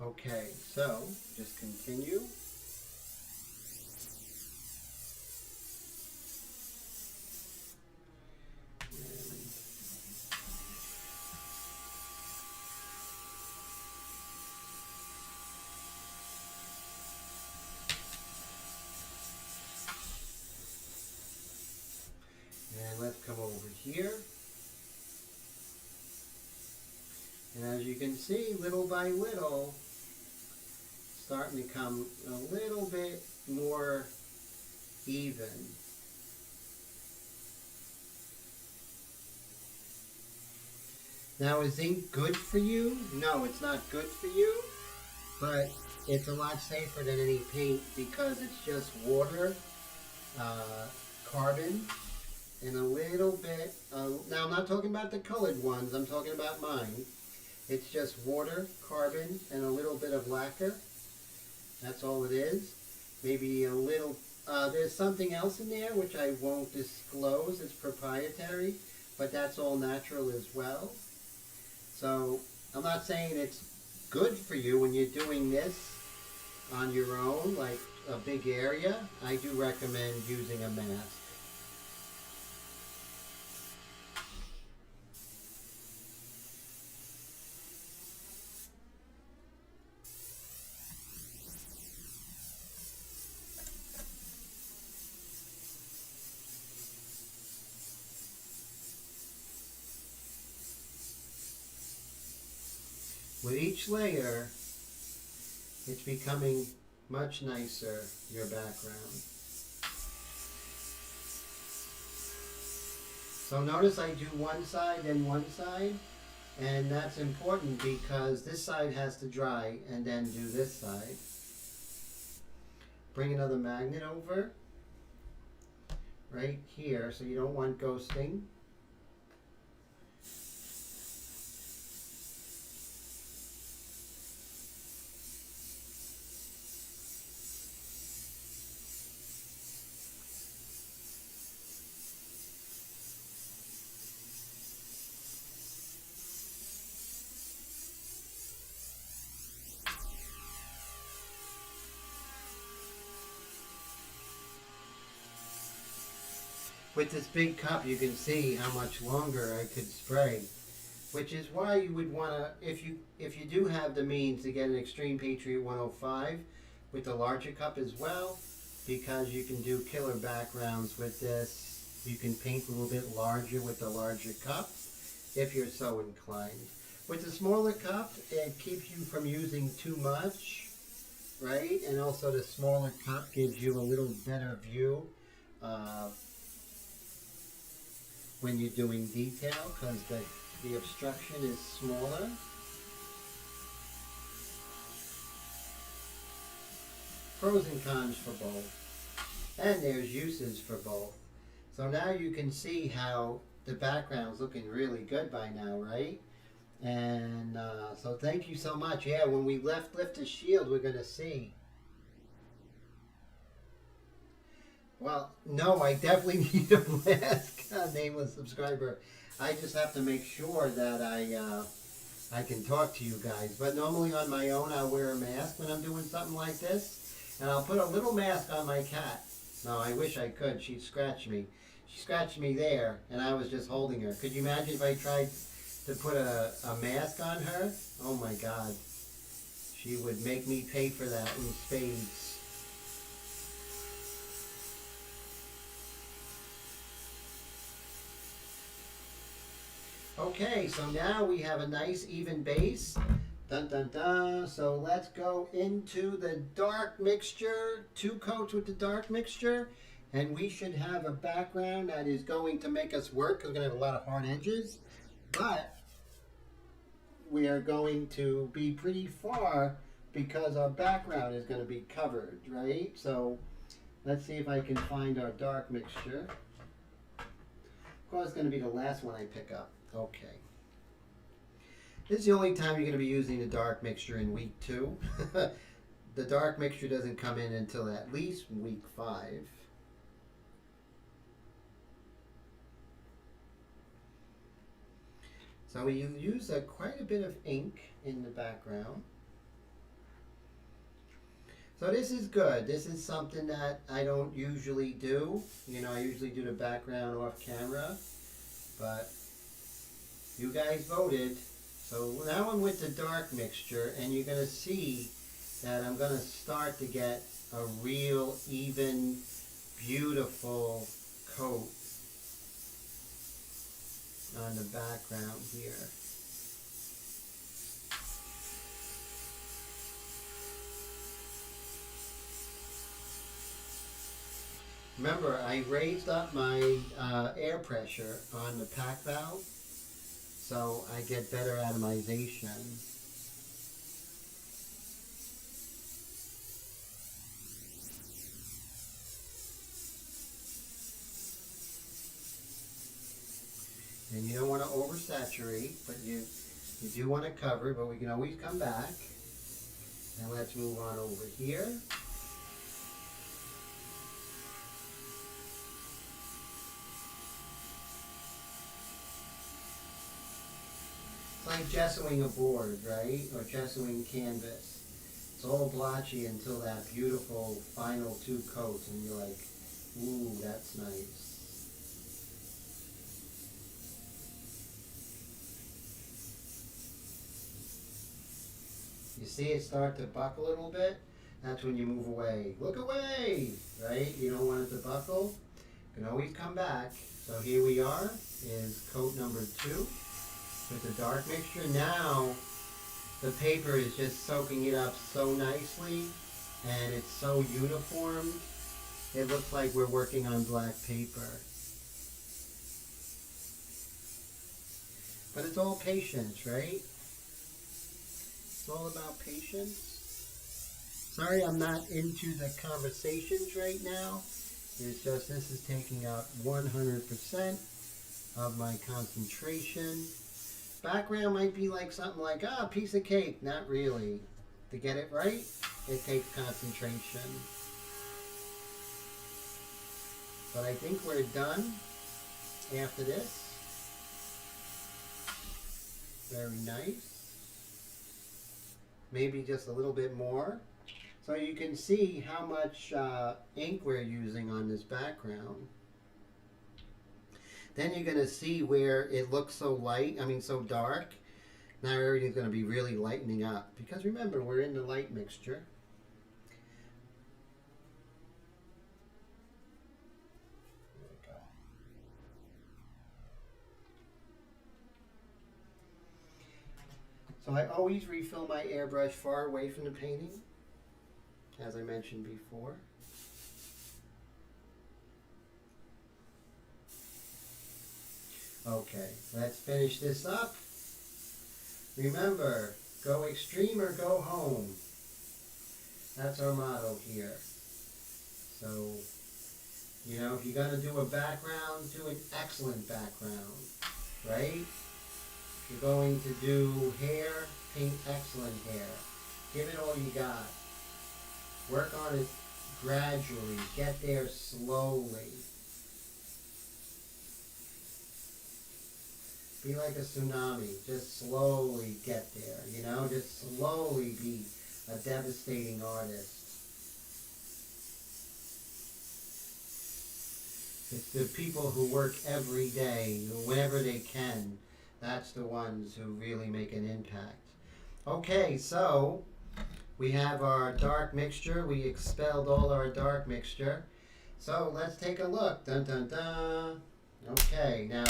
A: Okay, so just continue. And let's come over here. And as you can see, little by little, starting to come a little bit more even. Now, is ink good for you? No, it's not good for you, but it's a lot safer than any paint because it's just water, carbon, and a little bit now I'm not talking about the colored ones, I'm talking about mine. It's just water, carbon, and a little bit of lacquer. That's all it is. Maybe a little, there's something else in there which I won't disclose, it's proprietary, but that's all natural as well. So I'm not saying it's good for you when you're doing this on your own, like a big area. I do recommend using a mask. With each layer, it's becoming much nicer, your background. So notice I do one side and one side, and that's important because this side has to dry and then do this side. Bring another magnet over right here so you don't want ghosting. With this big cup, you can see how much longer I could spray, which is why you would want to, if you do have the means to get an Extreme Patriot 105 with the larger cup as well, because you can do killer backgrounds with this. You can paint a little bit larger with the larger cup if you're so inclined. With the smaller cup, it keeps you from using too much, right? And also the smaller cup gives you a little better view when you're doing detail, because the obstruction is smaller. Pros and cons for both, and there's uses for both. So now you can see how the background's looking really good by now, right? And so thank you so much. Yeah, when we lift the shield, we're gonna see. Well, no, I definitely need a mask, nameless subscriber. I just have to make sure that I can talk to you guys. But normally on my own, I'll wear a mask when I'm doing something like this. And I'll put a little mask on my cat. No, I wish I could. She'd scratch me. She scratched me there, and I was just holding her. Could you imagine if I tried to put a mask on her? Oh my God. She would make me pay for that in spades. Okay, so now we have a nice even base. Dun dun dun. So let's go into the dark mixture. 2 coats with the dark mixture. And we should have a background that is going to make us work. We're going to have a lot of hard edges. But we are going to be pretty far because our background is going to be covered, right? So let's see if I can find our dark mixture. Of course, it's going to be the last one I pick up. Okay. This is the only time you're going to be using the dark mixture in week 2. The dark mixture doesn't come in until at least week 5. So you use quite a bit of ink in the background. So this is good. This is something that I don't usually do. You know, I usually do the background off camera. But you guys voted. So now I'm with the dark mixture, and you're going to see that I'm going to start to get a real even, beautiful coat on the background here. Remember, I raised up my air pressure on the pack valve. so I get better atomization. And you don't want to oversaturate, but you do want to cover it, but we can always come back. And let's move on over here. It's like gessoing a board, right? Or gessoing canvas. It's all blotchy until that beautiful final two coats, and you're like, ooh, that's nice. You see it start to buckle a little bit? That's when you move away. Look away, right? You don't want it to buckle. You can always come back. So here we are, is coat number 2 with the dark mixture. Now the paper is just soaking it up so nicely, and it's so uniform. It looks like we're working on black paper. But it's all patience, right? It's all about patience. Sorry I'm not into the conversations right now. It's just this is taking up 100% of my concentration. Background might be like something like, a piece of cake. Not really. To get it right, it takes concentration. But I think we're done after this. Very nice. Maybe just a little bit more. So you can see how much ink we're using on this background. Then you're going to see where it looks so light, so dark. Now everything's going to be really lightening up. Because remember, we're in the light mixture. There we go. So I always refill my airbrush far away from the painting, as I mentioned before. Okay, let's finish this up. Remember, go extreme or go home. That's our motto here. So, if you're going to do a background, do an excellent background, right? If you're going to do hair, paint excellent hair. Give it all you got. Work on it gradually. Get there slowly. Be like a tsunami. Just slowly get there, Just slowly be a devastating artist. It's the people who work every day, whenever they can. That's the ones who really make an impact. Okay, so we have our dark mixture. We expelled all our dark mixture. So let's take a look. Dun, dun, dun. Okay, now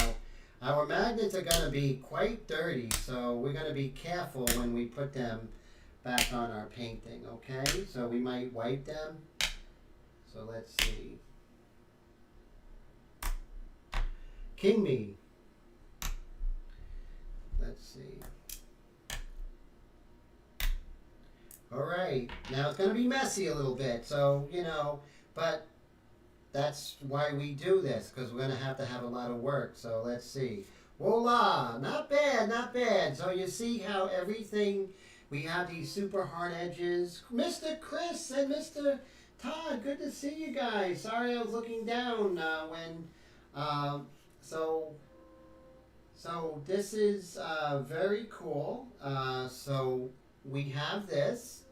A: our magnets are going to be quite dirty, so we're going to be careful when we put them back on our painting, okay? So we might wipe them. So let's see. King me. Let's see. All right, now it's going to be messy a little bit, so, but that's why we do this, because we're going to have a lot of work. So let's see. Voila! Not bad, not bad. So you see how everything, we have these super hard edges. Mr. Chris and Mr. Todd, good to see you guys. Sorry I was looking down so this is very cool. So we have this.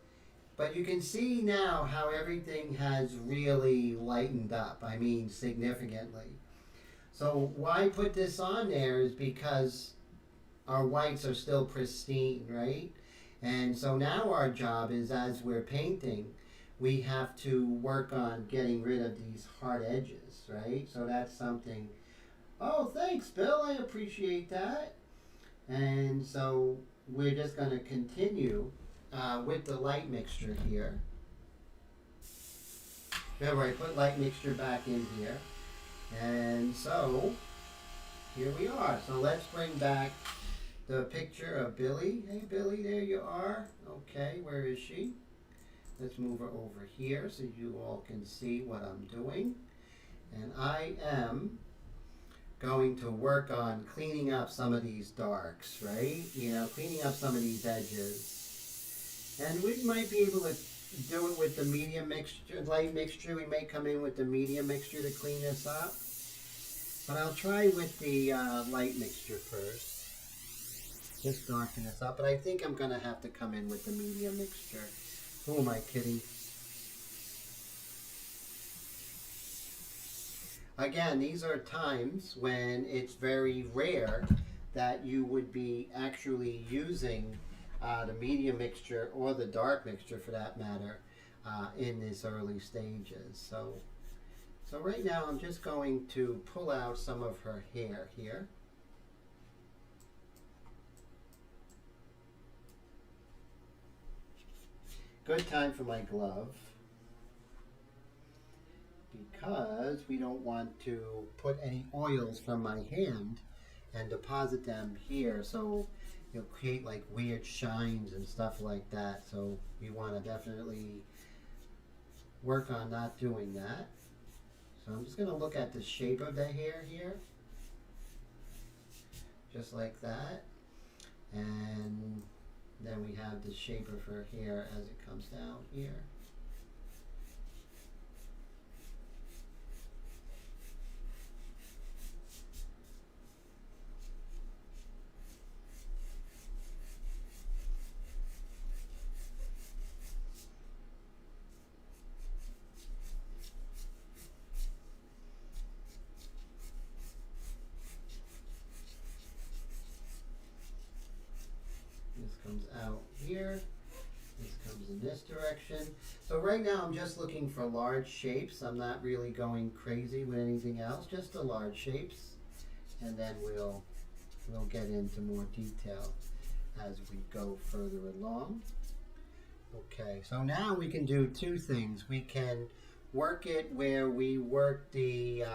A: But you can see now how everything has really lightened up. Significantly. So why put this on there is because our whites are still pristine, right? And so now our job is, as we're painting, we have to work on getting rid of these hard edges, right? So that's something. Oh, thanks, Bill. I appreciate that. And so we're just going to continue with the light mixture here. Remember, I put light mixture back in here. And so, here we are. So let's bring back the picture of Billie. Hey Billie, there you are. Okay, where is she? Let's move her over here so you all can see what I'm doing. And I am going to work on cleaning up some of these darks, right? You know, cleaning up some of these edges. And we might be able to do it with the medium mixture, light mixture. We may come in with the medium mixture to clean this up. But I'll try with the light mixture first. Just darken this up. But I think I'm going to have to come in with the medium mixture. Who am I kidding? Again, these are times when it's very rare that you would be actually using the medium mixture or the dark mixture for that matter in these early stages. So right now I'm just going to pull out some of her hair here. Good time for my glove, because we don't want to put any oils from my hand and deposit them here, so you'll create like weird shines and stuff like that. So we want to definitely work on not doing that. So I'm just going to look at the shape of the hair here, just like that, and then we have the shape of her hair as it comes down here. Comes out here, this comes in this direction. So right now I'm just looking for large shapes. I'm not really going crazy with anything else, just the large shapes, and then we'll get into more detail as we go further along. Okay, so now we can do two things. We can work it where we work the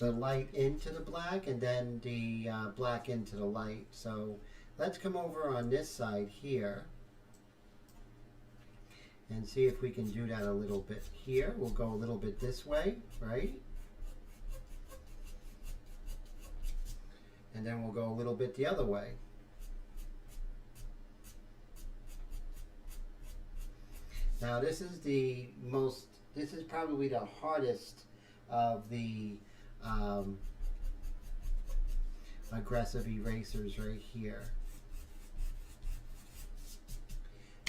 A: light into the black and then the black into the light. So let's come over on this side here and see if we can do that a little bit here. We'll go a little bit this way, right? And then we'll go a little bit the other way. Now this is this is probably the hardest of the aggressive erasers right here.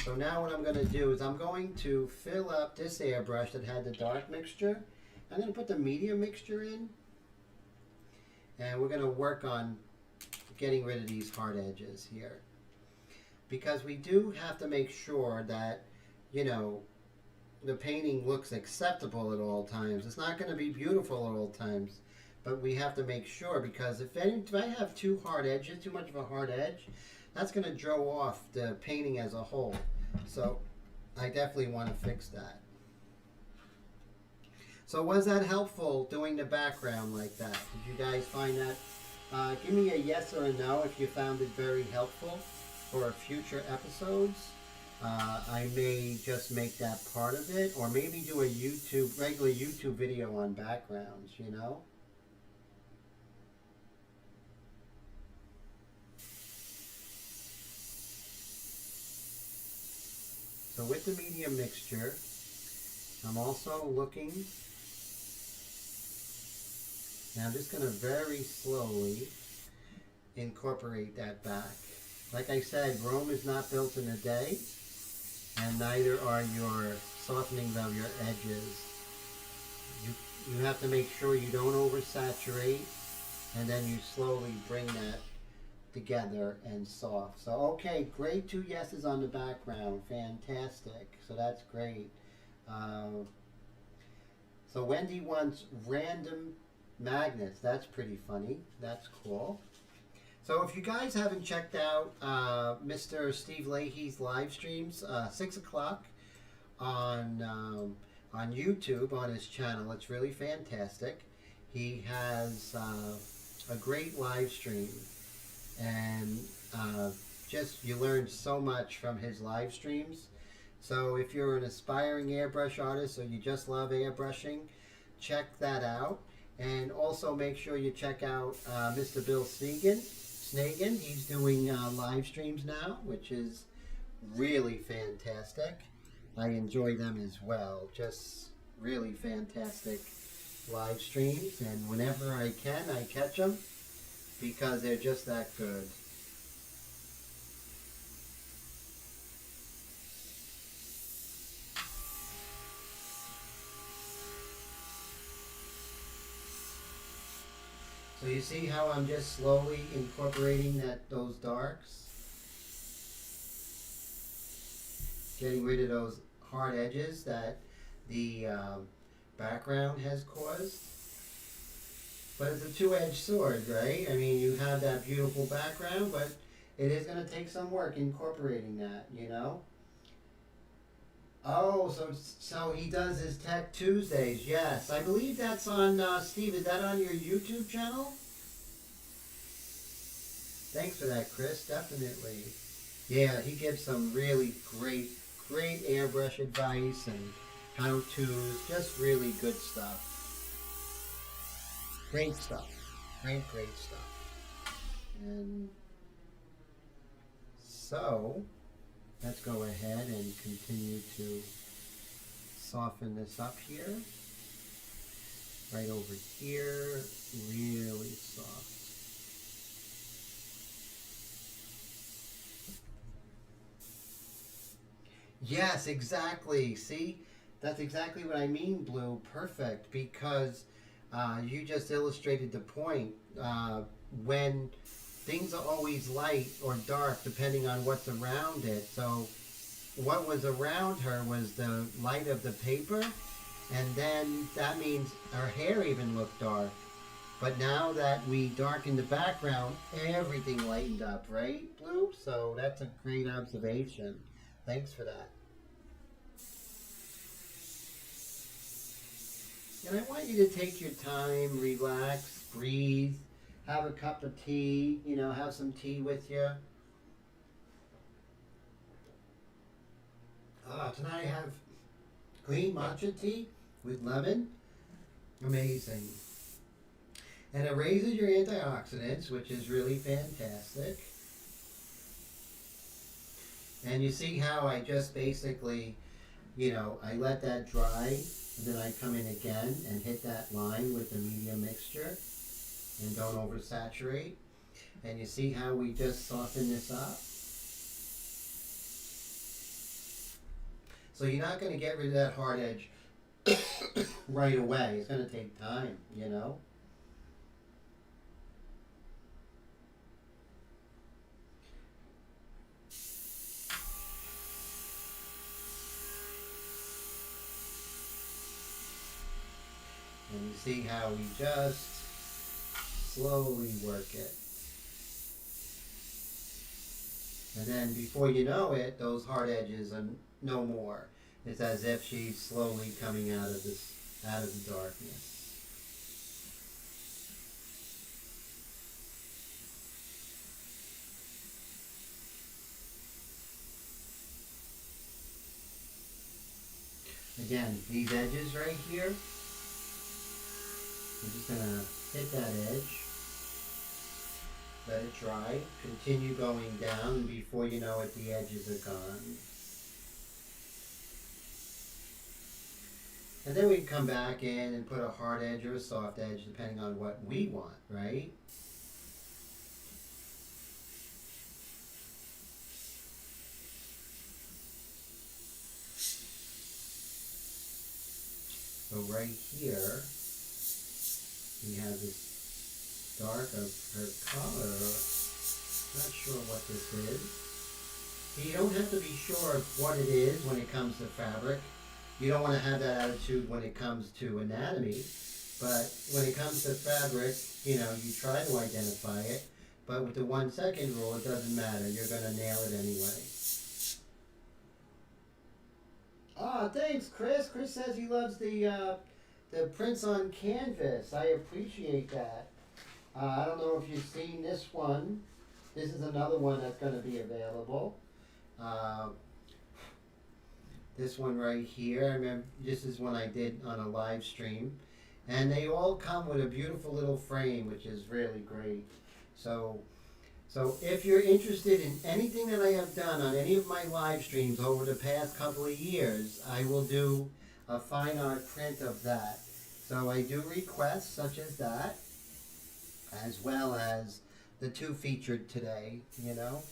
A: So now what I'm going to do is I'm going to fill up this airbrush that had the dark mixture. I'm going to put the medium mixture in, and we're going to work on getting rid of these hard edges here, because we do have to make sure that, you know, the painting looks acceptable at all times. It's not going to be beautiful at all times, but we have to make sure, because if I have too hard edges, too much of a hard edge, that's going to throw off the painting as a whole. So I definitely want to fix that. So was that helpful doing the background like that? Did you guys find that? Give me a yes or a no if you found it very helpful for future episodes. I may just make that part of it, or maybe do a regular YouTube video on backgrounds, you know? So with the medium mixture, I'm also looking, now I'm just going to very slowly incorporate that back. Like I said, Rome is not built in a day, and neither are your softening of your edges. You have to make sure you don't oversaturate, and then you slowly bring that together and soft. So okay, great, 2 yeses on the background, fantastic. So that's great. So Wendy wants random magnets. That's pretty funny. That's cool. So if you guys haven't checked out Mr. Steve Leahy's live streams, 6 o'clock on YouTube on his channel, it's really fantastic. He has a great live stream. and just you learn so much from his live streams. So if you're an aspiring airbrush artist or you just love airbrushing, check that out. And also make sure you check out Mr. Bill Snegan. He's doing live streams now, which is really fantastic. I enjoy them as well. Just really fantastic live streams. And whenever I can, I catch them because they're just that good. So you see how I'm just slowly incorporating those darks? Getting rid of those hard edges that the background has caused. But it's a two-edged sword, right? I mean, you have that beautiful background, but it is going to take some work incorporating that, you know? Oh, so he does his Tech Tuesdays. Yes, I believe that's on Steve. Is that on your YouTube channel? Thanks for that, Chris. Definitely. Yeah, he gives some really great airbrush advice and how-tos. Just really good stuff. Great stuff. Great stuff. And so let's go ahead and continue to soften this up here. Right over here, really soft. Yes, exactly. See, that's exactly what I mean, Blue. Perfect, because you just illustrated the point. When things are always light or dark depending on what's around it. So what was around her was the light of the paper, and then that means her hair even looked dark. But now that we darkened the background, everything lightened up, right, Blue? So that's a great observation. Thanks for that. And I want you to take your time, relax, breathe, have a cup of tea, you know, have some tea with you. Tonight I have green matcha tea with lemon. Amazing. And it raises your antioxidants, which is really fantastic. And you see how I just basically, you know, I let that dry, and then I come in again and hit that line with the medium mixture, and don't oversaturate. And you see how we just soften this up? So you're not going to get rid of that hard edge right away. It's going to take time, you know? And you see how we just slowly work it. And then before you know it, those hard edges are no more. It's as if she's slowly coming out of the darkness. Again, these edges right here, I'm just gonna hit that edge, let it dry, continue going down, and before you know it, the edges are gone. And then we can come back in and put a hard edge or a soft edge, depending on what we want, right? So right here, we have this dark of her color. Not sure what this is. You don't have to be sure of what it is when it comes to fabric. You don't want to have that attitude when it comes to anatomy. But when it comes to fabric, you know, you try to identify it. But with the 1 second rule, it doesn't matter. You're going to nail it anyway. Ah, thanks, Chris. Chris says he loves the prints on canvas. I appreciate that. I don't know if you've seen this one. This is another one that's going to be available. Uh, this one right here, I remember this is one I did on a live stream. And they all come with a beautiful little frame, which is really great. So, so if you're interested in anything that I have done on any of my live streams over the past couple of years, I will do a fine art print of that. So I do requests such as that, as well as the two featured today, you know.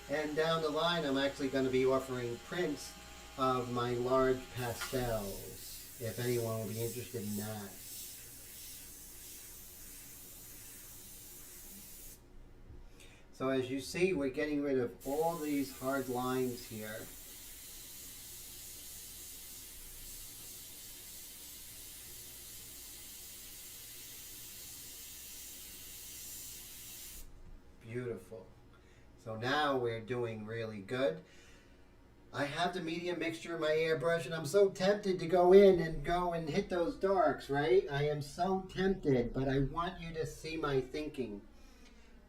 A: And down the line, I'm actually going to be offering prints of my large pastels, if anyone will be interested in that. So as you see, we're getting rid of all these hard lines here. Beautiful. So now we're doing really good. I have the medium mixture in my airbrush, and I'm so tempted to go in and hit those darks, right? I am so tempted, but I want you to see my thinking.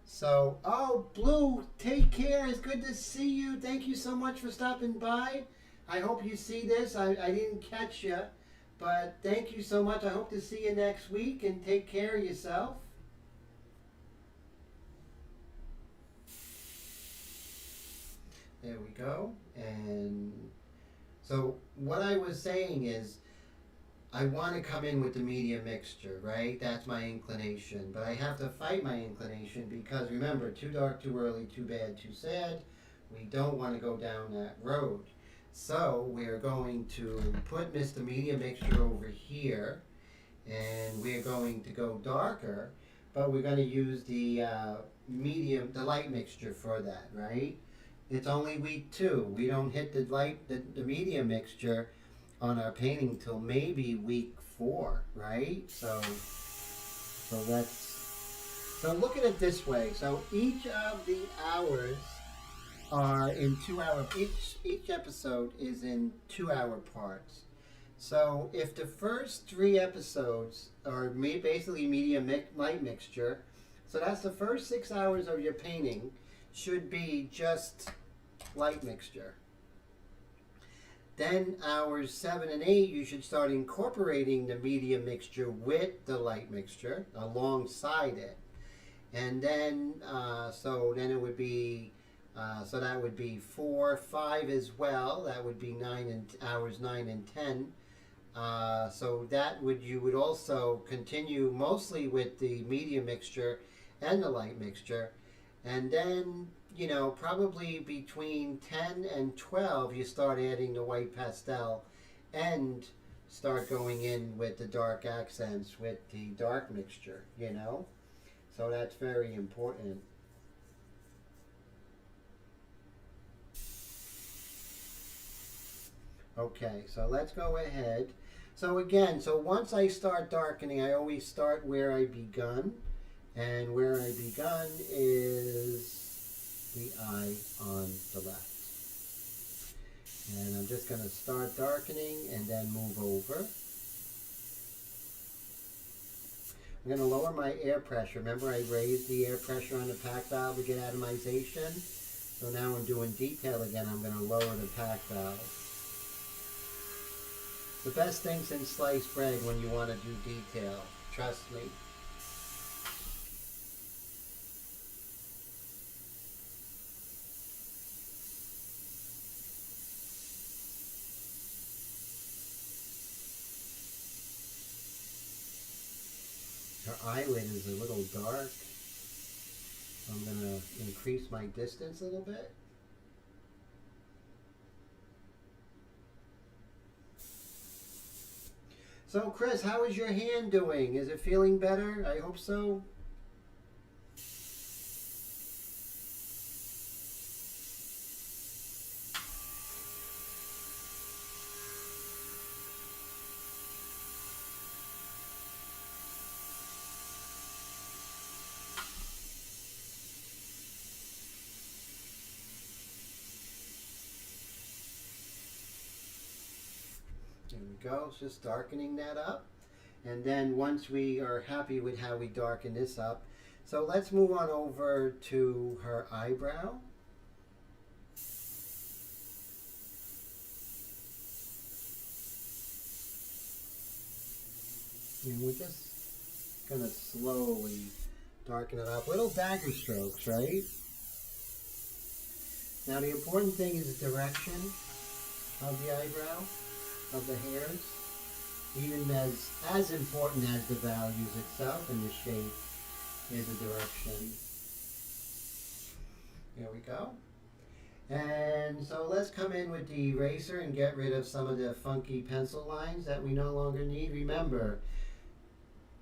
A: So, oh, Blue, take care. It's good to see you. Thank you so much for stopping by. I hope you see this. I didn't catch you, but thank you so much. I hope to see you next week, and take care of yourself. There we go. And so what I was saying is I want to come in with the medium mixture, right? That's my inclination. But I have to fight my inclination because remember, too dark, too early, too bad, too sad. We don't want to go down that road. So we're going to put Mr. Medium Mixture over here, and we're going to go darker, but we're going to use the the light mixture for that, right? It's only week 2. We don't hit the medium mixture on our painting till maybe week 4, right? So look at it this way. So each of the hours are in 2-hour. Each episode is in 2-hour parts. So if the first 3 episodes are basically medium light mixture, so that's the first 6 hours of your painting should be just light mixture. Then hours 7 and 8, you should start incorporating the medium mixture with the light mixture alongside it. And then, so then it would be, so that would be 4, 5 as well. That would be hours 9 and 10. So that you would also continue mostly with the medium mixture and the light mixture. And then, you know, probably between 10 and 12, you start adding the white pastel and start going in with the dark accents with the dark mixture, you know. So that's very important. Okay, so let's go ahead. So again, so once I start darkening, I always start where I begun. And where I begun is the eye on the left. And I'm just going to start darkening and then move over. I'm going to lower my air pressure. Remember, I raised the air pressure on the pack valve to get atomization. So now I'm doing detail again. I'm going to lower the pack valve. The best thing since sliced bread when you want to do detail. Trust me. Her eyelid is a little dark. So I'm going to increase my distance a little bit. So Chris, how is your hand doing? Is it feeling better? I hope so. go. It's just darkening that up. And then once we are happy with how we darken this up, so let's move on over to her eyebrow. And we're just going to slowly darken it up. Little dagger strokes, right? Now the important thing is the direction of the eyebrow, of the hairs. Even as important as the values itself and the shape is the direction. There we go. And so let's come in with the eraser and get rid of some of the funky pencil lines that we no longer need. Remember,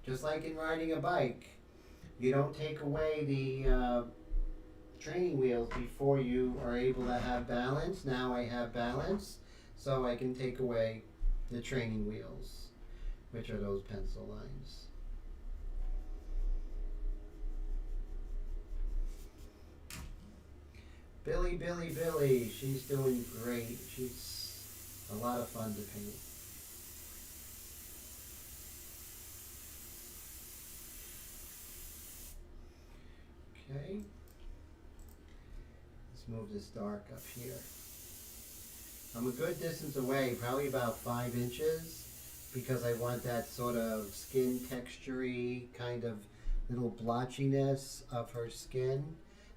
A: just like in riding a bike, you don't take away the training wheels before you are able to have balance. Now I have balance, so I can take away the training wheels, which are those pencil lines. Billie, she's doing great. She's a lot of fun to paint. Okay. Let's move this dark up here. I'm a good distance away, probably about 5 inches, because I want that sort of skin texture-y kind of little blotchiness of her skin.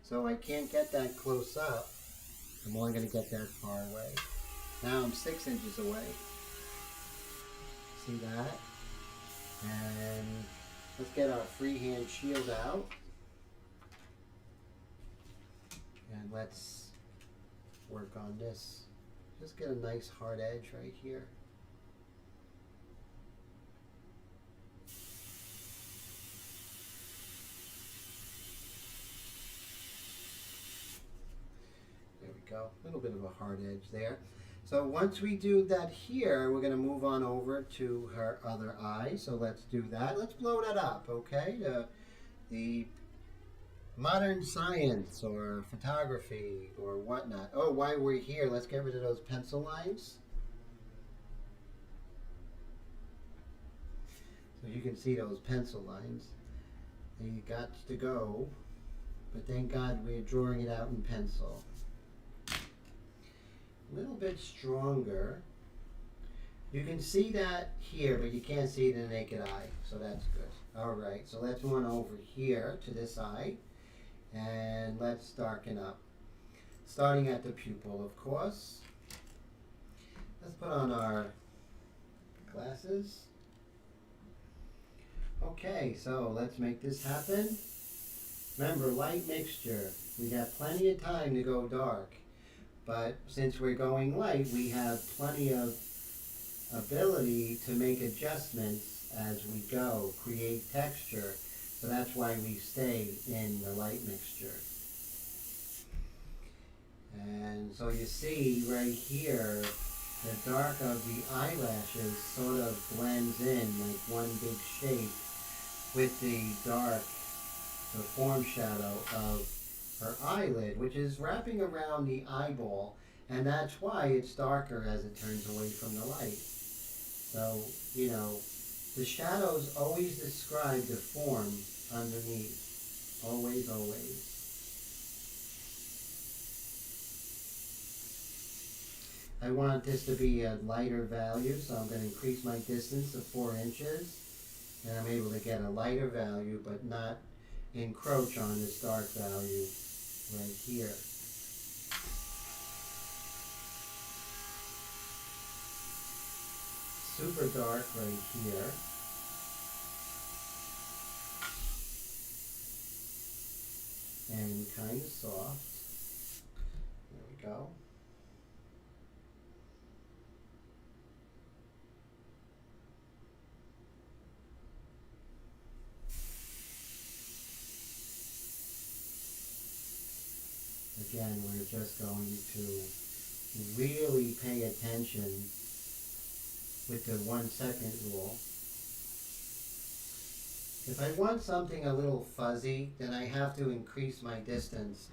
A: So I can't get that close up. I'm only going to get that far away. Now I'm 6 inches away. See that? And let's get our freehand shield out. And let's work on this. Just get a nice hard edge right here. There we go. A little bit of a hard edge there. So once we do that here, we're going to move on over to her other eye. So let's do that. Let's blow that up, okay? The modern science or photography or whatnot. Oh, while we're here, let's get rid of those pencil lines. So you can see those pencil lines. They got to go, but thank God we're drawing it out in pencil. A little bit stronger. You can see that here, but you can't see it in the naked eye, so that's good. All right, so let's move on over here to this eye. And let's darken up. Starting at the pupil, of course. Let's put on our glasses. Okay, so let's make this happen. Remember, light mixture. We have plenty of time to go dark. But since we're going light, we have plenty of ability to make adjustments as we go, create texture. So that's why we stay in the light mixture. And so you see right here, the dark of the eyelashes sort of blends in like one big shape with the dark, the form shadow of her eyelid, which is wrapping around the eyeball. And that's why it's darker as it turns away from the light. So, you know, the shadows always describe the form underneath. Always, always. I want this to be a lighter value, so I'm going to increase my distance to 4 inches. And I'm able to get a lighter value, but not encroach on this dark value right here. Super dark right here. And kind of soft. There we go. Again, we're just going to really pay attention with the 1 second rule. If I want something a little fuzzy, then I have to increase my distance.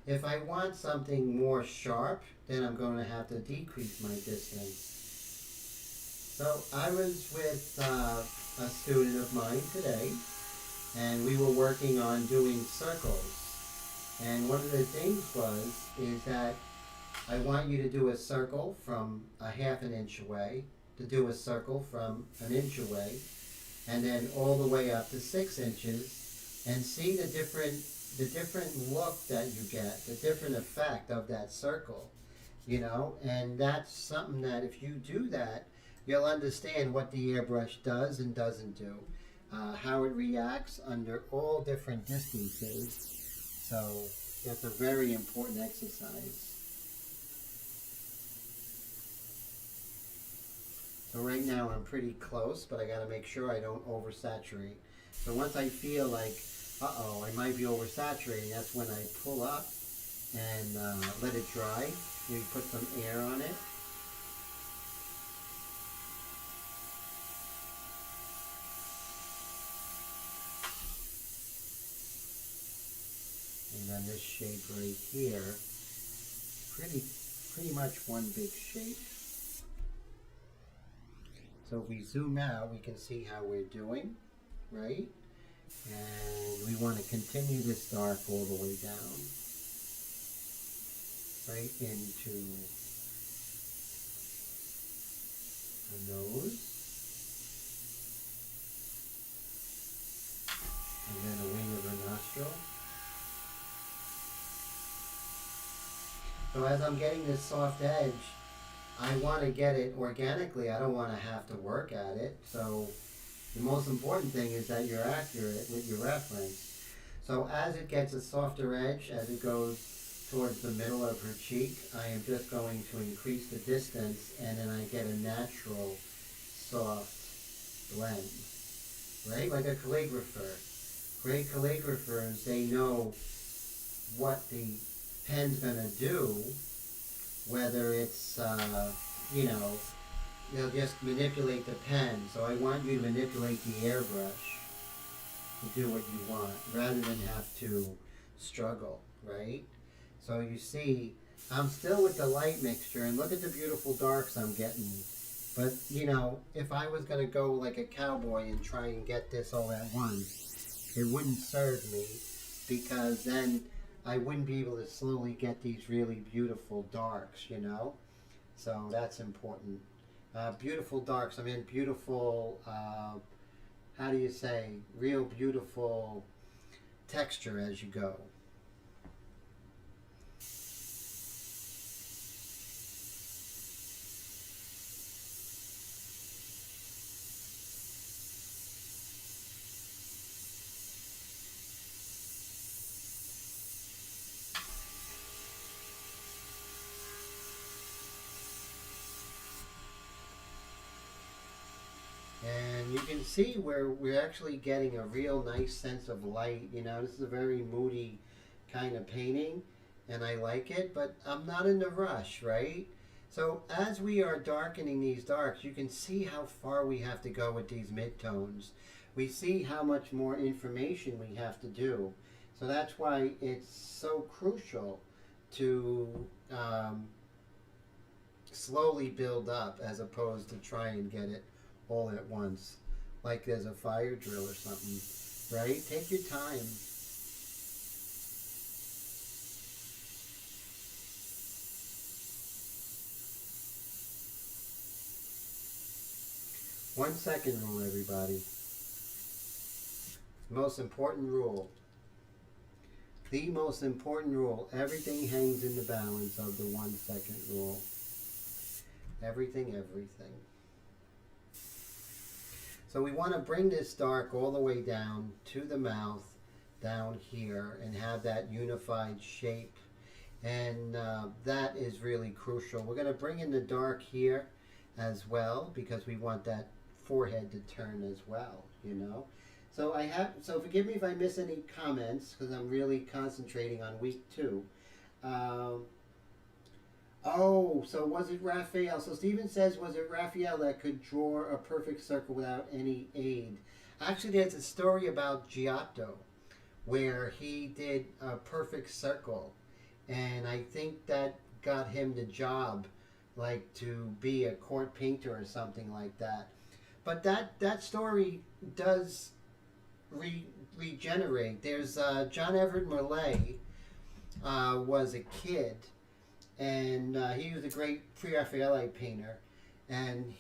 A: If I want something more sharp, then I'm going to have to decrease my distance. So I was with a student of mine today, and we were working on doing circles. And one of the things is that I want you to do a circle from a half an inch away, to do a circle from an inch away, and then all the way up to 6 inches, and see the different look that you get, the different effect of that circle, you know. And that's something that if you do that, you'll understand what the airbrush does and doesn't do, how it reacts under all different distances. So that's a very important exercise. So right now I'm pretty close, but I got to make sure I don't oversaturate. So once I feel like, uh-oh, I might be oversaturating, that's when I pull up and let it dry. Maybe put some air on it. And then this shape right here, pretty much one big shape. So if we zoom out, we can see how we're doing, right? And we want to continue this dark all the way down, right into the nose, and then a wing of the nostril. So as I'm getting this soft edge, I want to get it organically. I don't want to have to work at it. So the most important thing is that you're accurate with your reference. So as it gets a softer edge, as it goes towards the middle of her cheek, I am just going to increase the distance, and then I get a natural soft blend, right? Like a calligrapher. Great calligraphers, they know what the pen's going to do, whether it's, you know, they'll just manipulate the pen. So I want you to manipulate the airbrush to do what you want, rather than have to struggle, right? So you see, I'm still with the light mixture, and look at the beautiful darks I'm getting. But, you know, if I was going to go like a cowboy and try and get this all at once, it wouldn't serve me, because then I wouldn't be able to slowly get these really beautiful darks, you know? So that's important. Beautiful darks, I mean beautiful, how do you say, real beautiful texture as you go. And you can see where we're actually getting a real nice sense of light. You know, this is a very moody kind of painting, and I like it, but I'm not in a rush, right? So as we are darkening these darks, you can see how far we have to go with these midtones. We see how much more information we have to do. So that's why it's so crucial to slowly build up, as opposed to try and get it all at once, like there's a fire drill or something, right? Take your time. One second rule, everybody. Most important rule. The most important rule. Everything hangs in the balance of the 1 second rule. Everything. So we want to bring this dark all the way down to the mouth, down here, and have that unified shape. And that is really crucial. We're going to bring in the dark here as well, because we want that forehead to turn as well, you know. So forgive me if I miss any comments, because I'm really concentrating on week 2. Oh, so was it Raphael? So Stephen says, was it Raphael that could draw a perfect circle without any aid? Actually, there's a story about Giotto where he did a perfect circle, and I think that got him the job like to be a court painter or something like that. But that story does re- regenerate. There's John Everett Millay was a kid, and he was a great Pre-Raphaelite painter, and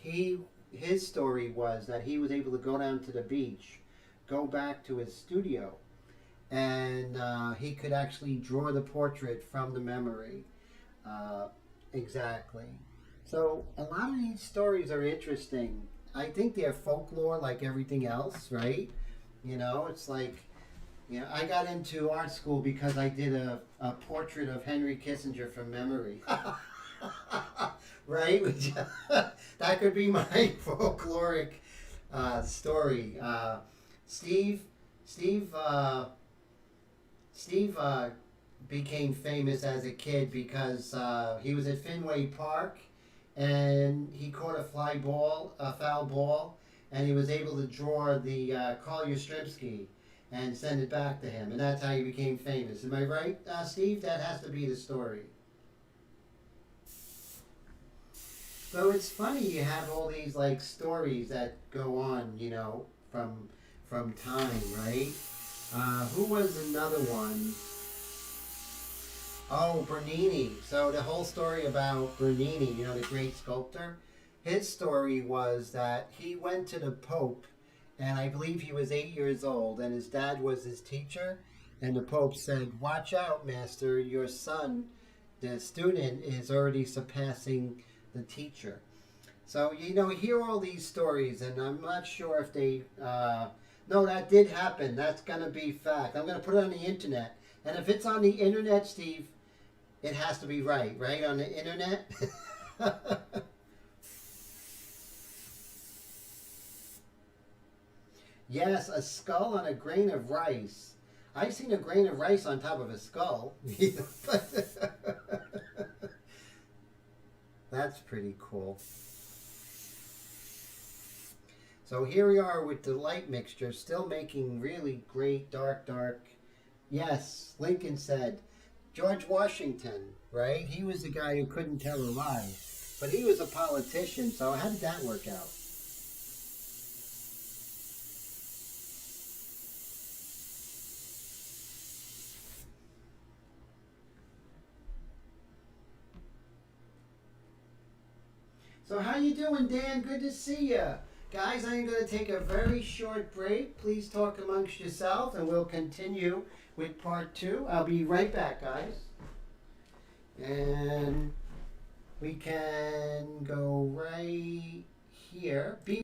A: his story was that he was able to go down to the beach, go back to his studio, and he could actually draw the portrait from the memory. Uh, exactly. So a lot of these stories are interesting. I think they're folklore like everything else, right? It's like, I got into art school because I did a portrait of Henry Kissinger from memory. Right? That could be my folkloric story. Steve, Steve, Steve became famous as a kid because he was at Fenway Park and he caught a foul ball, and he was able to draw the Carl Yastrzemski and send it back to him, and that's how he became famous. Am I right, Steve? That has to be the story. So it's funny you have all these like stories that go on, from time, right? Who was another one? Oh, Bernini. So the whole story about Bernini, the great sculptor, his story was that he went to the Pope, and I believe he was 8 years old, and his dad was his teacher, and the Pope said, "Watch out, master, your son, the student, is already surpassing the teacher." So, hear all these stories, and I'm not sure if they. No, that did happen. That's going to be fact. I'm going to put it on the internet. And if it's on the internet, Steve, it has to be right, right? On the internet? Yes, a skull on a grain of rice. I've seen a grain of rice on top of a skull. That's pretty cool. So here we are with the light mixture, still making really great dark. Yes, Lincoln said. George Washington, right? He was the guy who couldn't tell a lie. But he was a politician, so how did that work out? So how you doing, Dan? Good to see you. Guys, I'm going to take a very short break. Please talk amongst yourself, and we'll continue with part two. I'll be right back, guys. And we can go right here. Be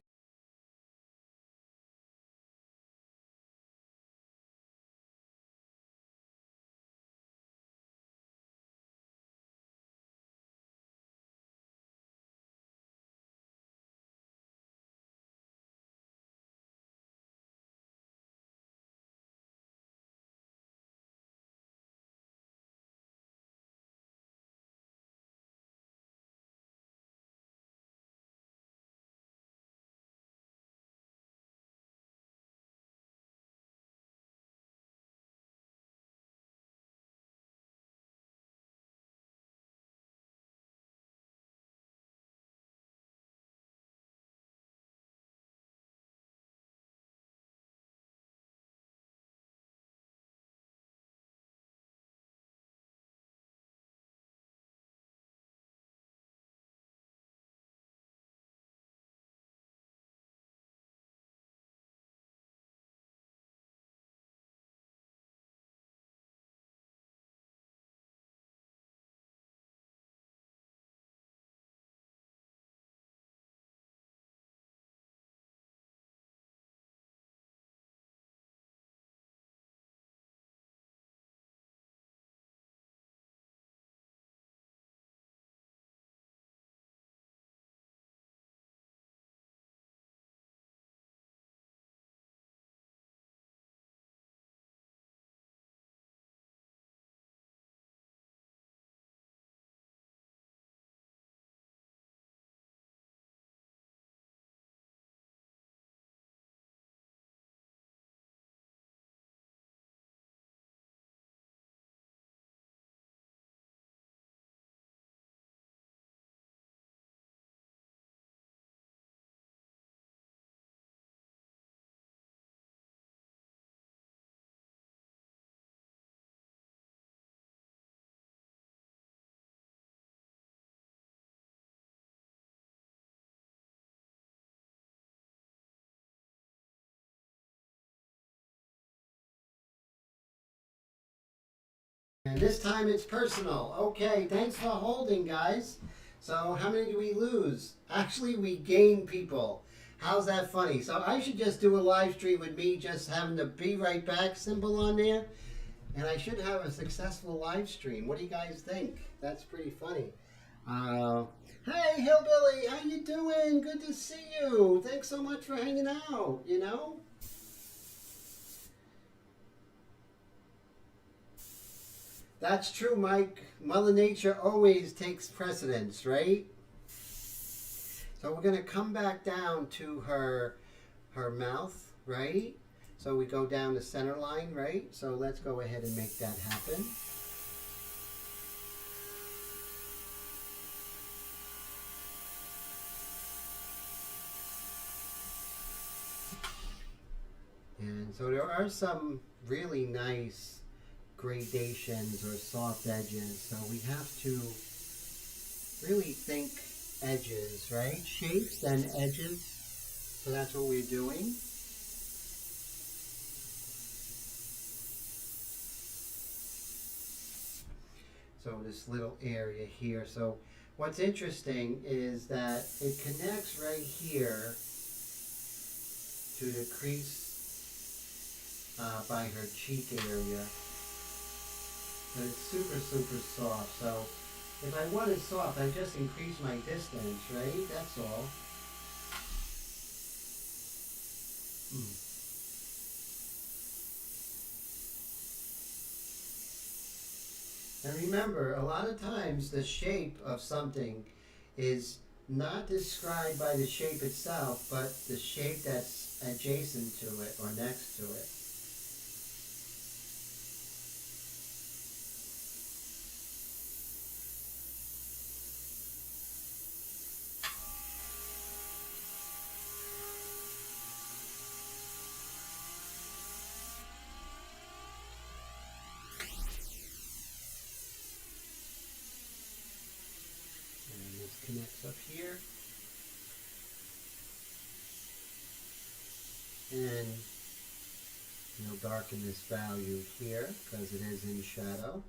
A: And this time it's personal. Okay, thanks for holding, guys. So how many do we lose? Actually, we gain people. How's that funny? So I should just do a live stream with me just having the be right back symbol on there. And I should have a successful live stream. What do you guys think? That's pretty funny. Hey, Hillbilly, how you doing? Good to see you. Thanks so much for hanging out, you know? That's true, Mike. Mother Nature always takes precedence, right? So we're going to come back down to her mouth, right? So we go down the center line, right? So let's go ahead and make that happen. And so there are some really nice gradations or soft edges. So we have to really think edges, right? Shapes and edges. So that's what we're doing. So this little area here. So what's interesting is that it connects right here to the crease by her cheek area. But it's super, super soft. So if I want it soft, I just increase my distance, right? That's all. And remember, a lot of times the shape of something is not described by the shape itself, but the shape that's adjacent to it or next to it. Connects up here, and darken this value here because it is in shadow.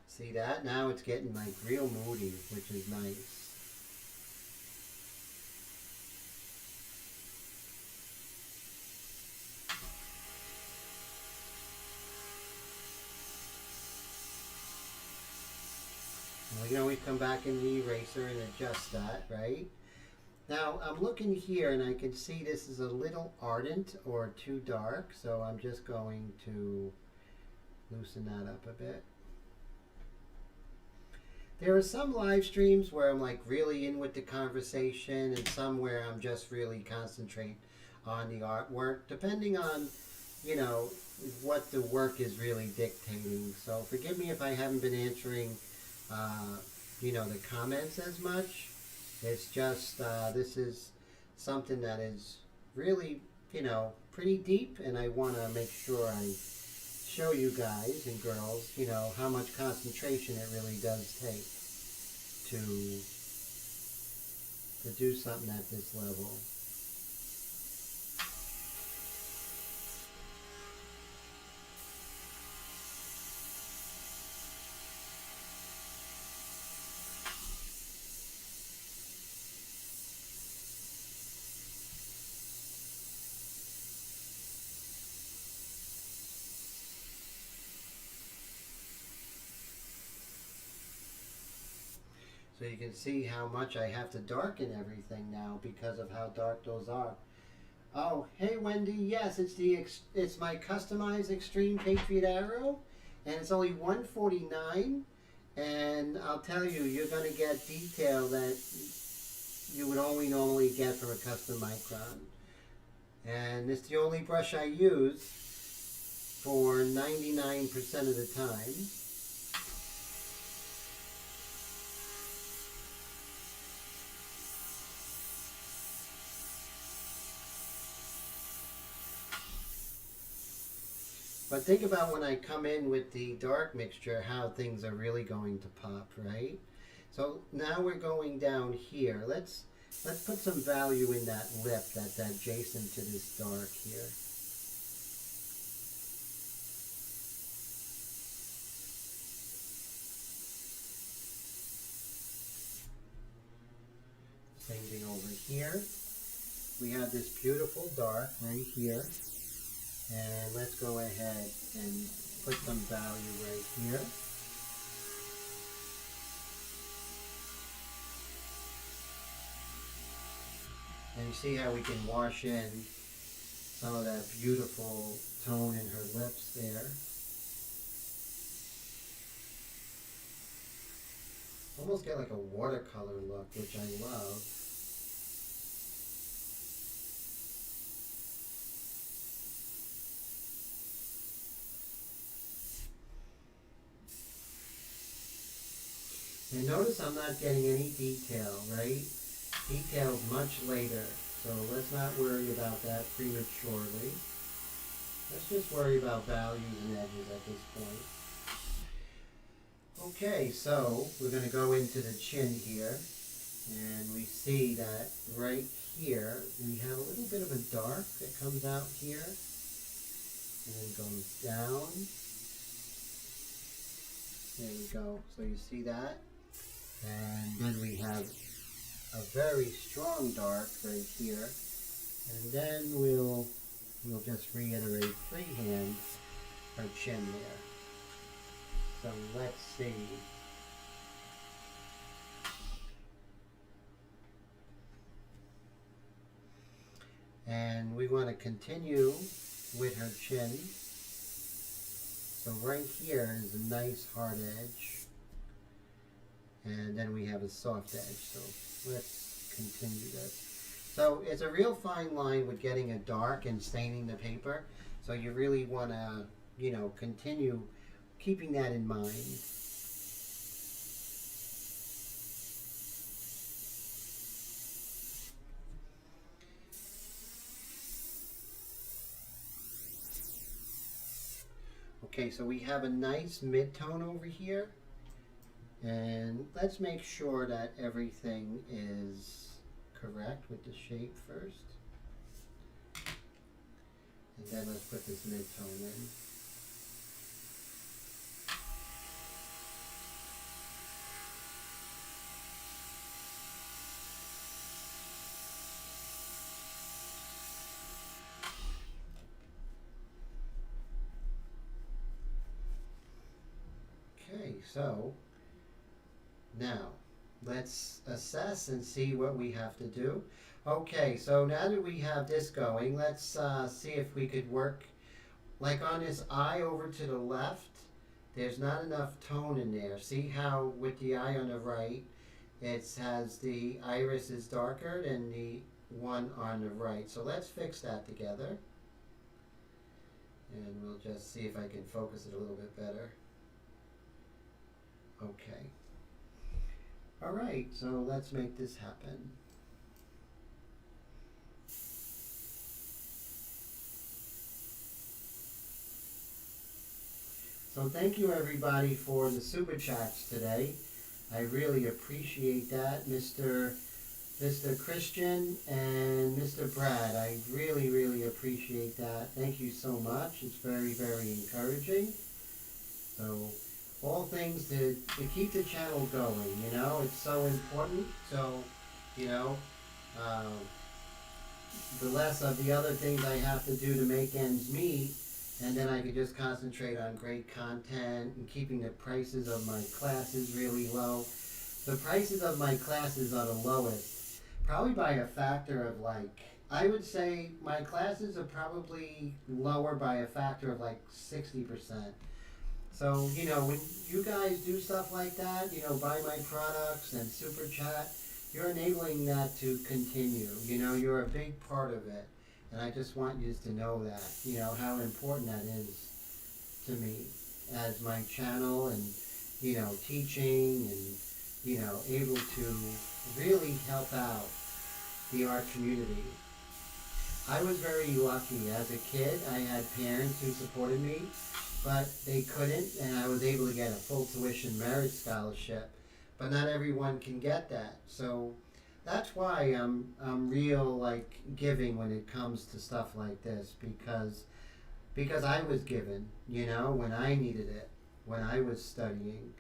A: See that? Now it's getting like real moody, which is nice. We can always come back in the eraser and adjust that, right? Now I'm looking here and I can see this is a little ardent or too dark, so I'm just going to loosen that up a bit. There are some live streams where I'm like really in with the conversation and some where I'm just really concentrate on the artwork, depending on, what the work is really dictating. So forgive me if I haven't been answering the comments as much. It's just this is something that is really pretty deep, and I want to make sure I show you guys and girls how much concentration it really does take to do something at this level. So you can see how much I have to darken everything now because of how dark those are. Oh, hey Wendy, yes, it's my customized Extreme Patriot Arrow, and it's only $149, and I'll tell you, you're going to get detail that you would only normally get from a custom micron. And it's the only brush I use for 99% of the time. But think about when I come in with the dark mixture, how things are really going to pop, right? So now we're going down here. Let's put some value in that lip that's adjacent to this dark here. here, we have this beautiful dark right here. And let's go ahead and put some value right here. And you see how we can wash in some of that beautiful tone in her lips there. Almost get like a watercolor look, which I love. And notice I'm not getting any detail, right? Details much later, so let's not worry about that prematurely. Let's just worry about values and edges at this point. Okay, so we're going to go into the chin here, and we see that right here we have a little bit of a dark that comes out here and then goes down. There we go. So you see that? And then we have a very strong dark right here, and then we'll just reiterate freehand our chin there. So let's see. And we want to continue with her chin. So right here is a nice hard edge. And then we have a soft edge, so let's continue this. So it's a real fine line with getting a dark and staining the paper, so you really want to, continue keeping that in mind. Okay, so we have a nice mid-tone over here. And let's make sure that everything is correct with the shape first. And then let's put this mid-tone in. Okay, so now, let's assess and see what we have to do. Okay, so now that we have this going, let's see if we could work, like on this eye over to the left, there's not enough tone in there. See how with the eye on the right, it has the iris is darker than the one on the right. So let's fix that together. And we'll just see if I can focus it a little bit better. Okay. All right, so let's make this happen. So thank you everybody for the super chats today. I really appreciate that, Mr. Christian and Mr. Brad. I really, really appreciate that. Thank you so much. It's very, very encouraging. So all things to keep the channel going, it's so important. So, the less of the other things I have to do to make ends meet, and then I can just concentrate on great content and keeping the prices of my classes really low. The prices of my classes are the lowest, probably by a factor of I would say my classes are probably lower by a factor of 60%. So, when you guys do stuff like that, buy my products and super chat, you're enabling that to continue. You're a big part of it. And I just want you to know that, how important that is to me as my channel and, teaching and, able to really help out the art community. I was very lucky. As a kid, I had parents who supported me, but they couldn't, and I was able to get a full tuition merit scholarship. But not everyone can get that. So that's why I'm real giving when it comes to stuff like this, because I was given, when I needed it, when I was studying.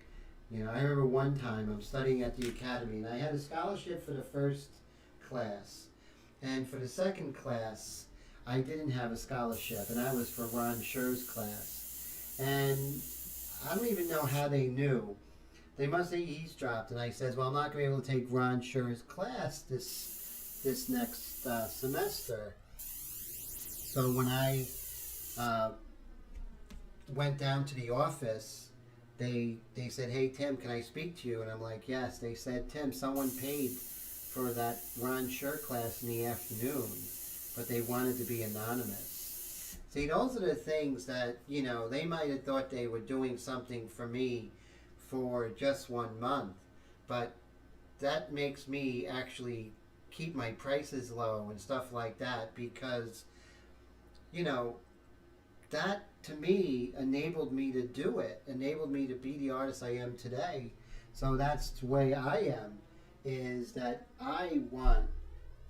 A: I remember one time I'm studying at the academy, and I had a scholarship for the first class. And for the second class, I didn't have a scholarship, and I was for Ron Scher's class. And I don't even know how they knew. They must have eavesdropped, and I says, well, I'm not going to be able to take Ron Scher's class this next semester. So when I went down to the office, they said, hey, Tim, can I speak to you? And I'm like, yes. They said, Tim, someone paid for that Ron Scher class in the afternoon, but they wanted to be anonymous. See, those are the things that, you know, they might have thought they were doing something for me for just 1 month, but that makes me actually keep my prices low and stuff like that, because, you know, that to me enabled me to do it, enabled me to be the artist I am today. So that's the way I am, is that I want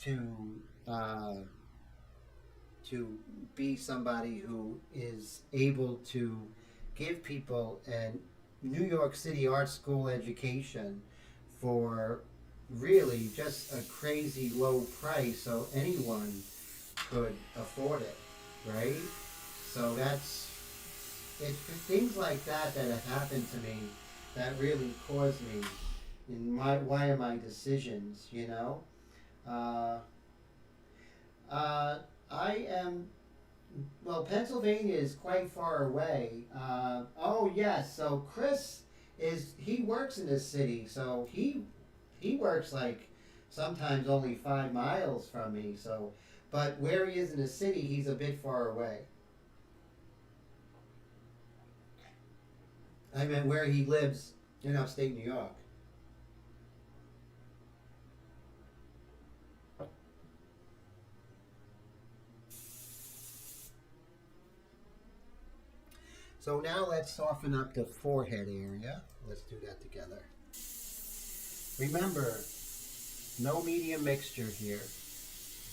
A: to be somebody who is able to give people a New York City art school education for really just a crazy low price, so anyone could afford it, right? So it's things like that that have happened to me that really caused me in why are my decisions, you know. I am, well, Pennsylvania is quite far away. Oh yes, so Chris he works in this city, so he works like sometimes only 5 miles from me. So, but where he is in the city, he's a bit far away. I mean, where he lives in upstate New York. So now let's soften up the forehead area. Let's do that together. Remember, no medium mixture here,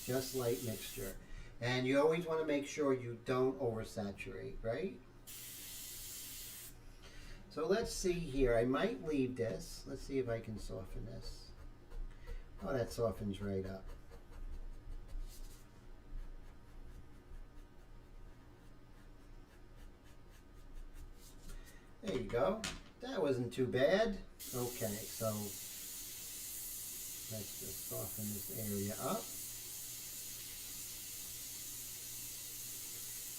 A: just light mixture. And you always want to make sure you don't oversaturate, right? So let's see here. I might leave this. Let's see if I can soften this. Oh, that softens right up. There you go. That wasn't too bad. Okay, so let's just soften this area up.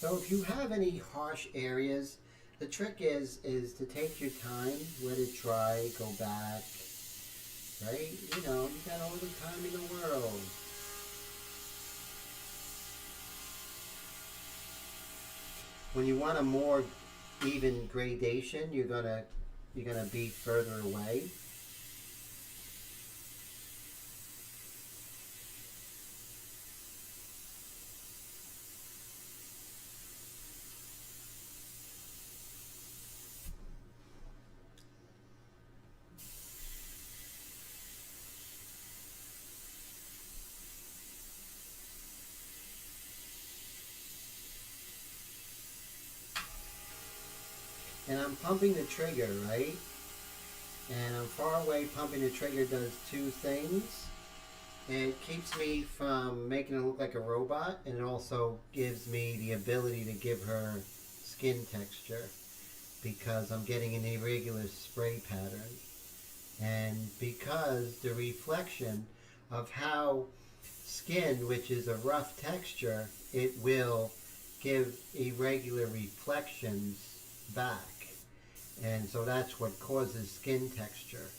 A: So if you have any harsh areas, the trick is to take your time, let it dry, go back, right? You know, you got all the time in the world. When you want a more even gradation, you're gonna be further away. And I'm pumping the trigger, right? And I'm far away. Pumping the trigger does two things. It keeps me from making it look like a robot, and it also gives me the ability to give her skin texture, because I'm getting an irregular spray pattern. And because the reflection of how skin, which is a rough texture, it will give irregular reflections back. And so that's what causes skin texture.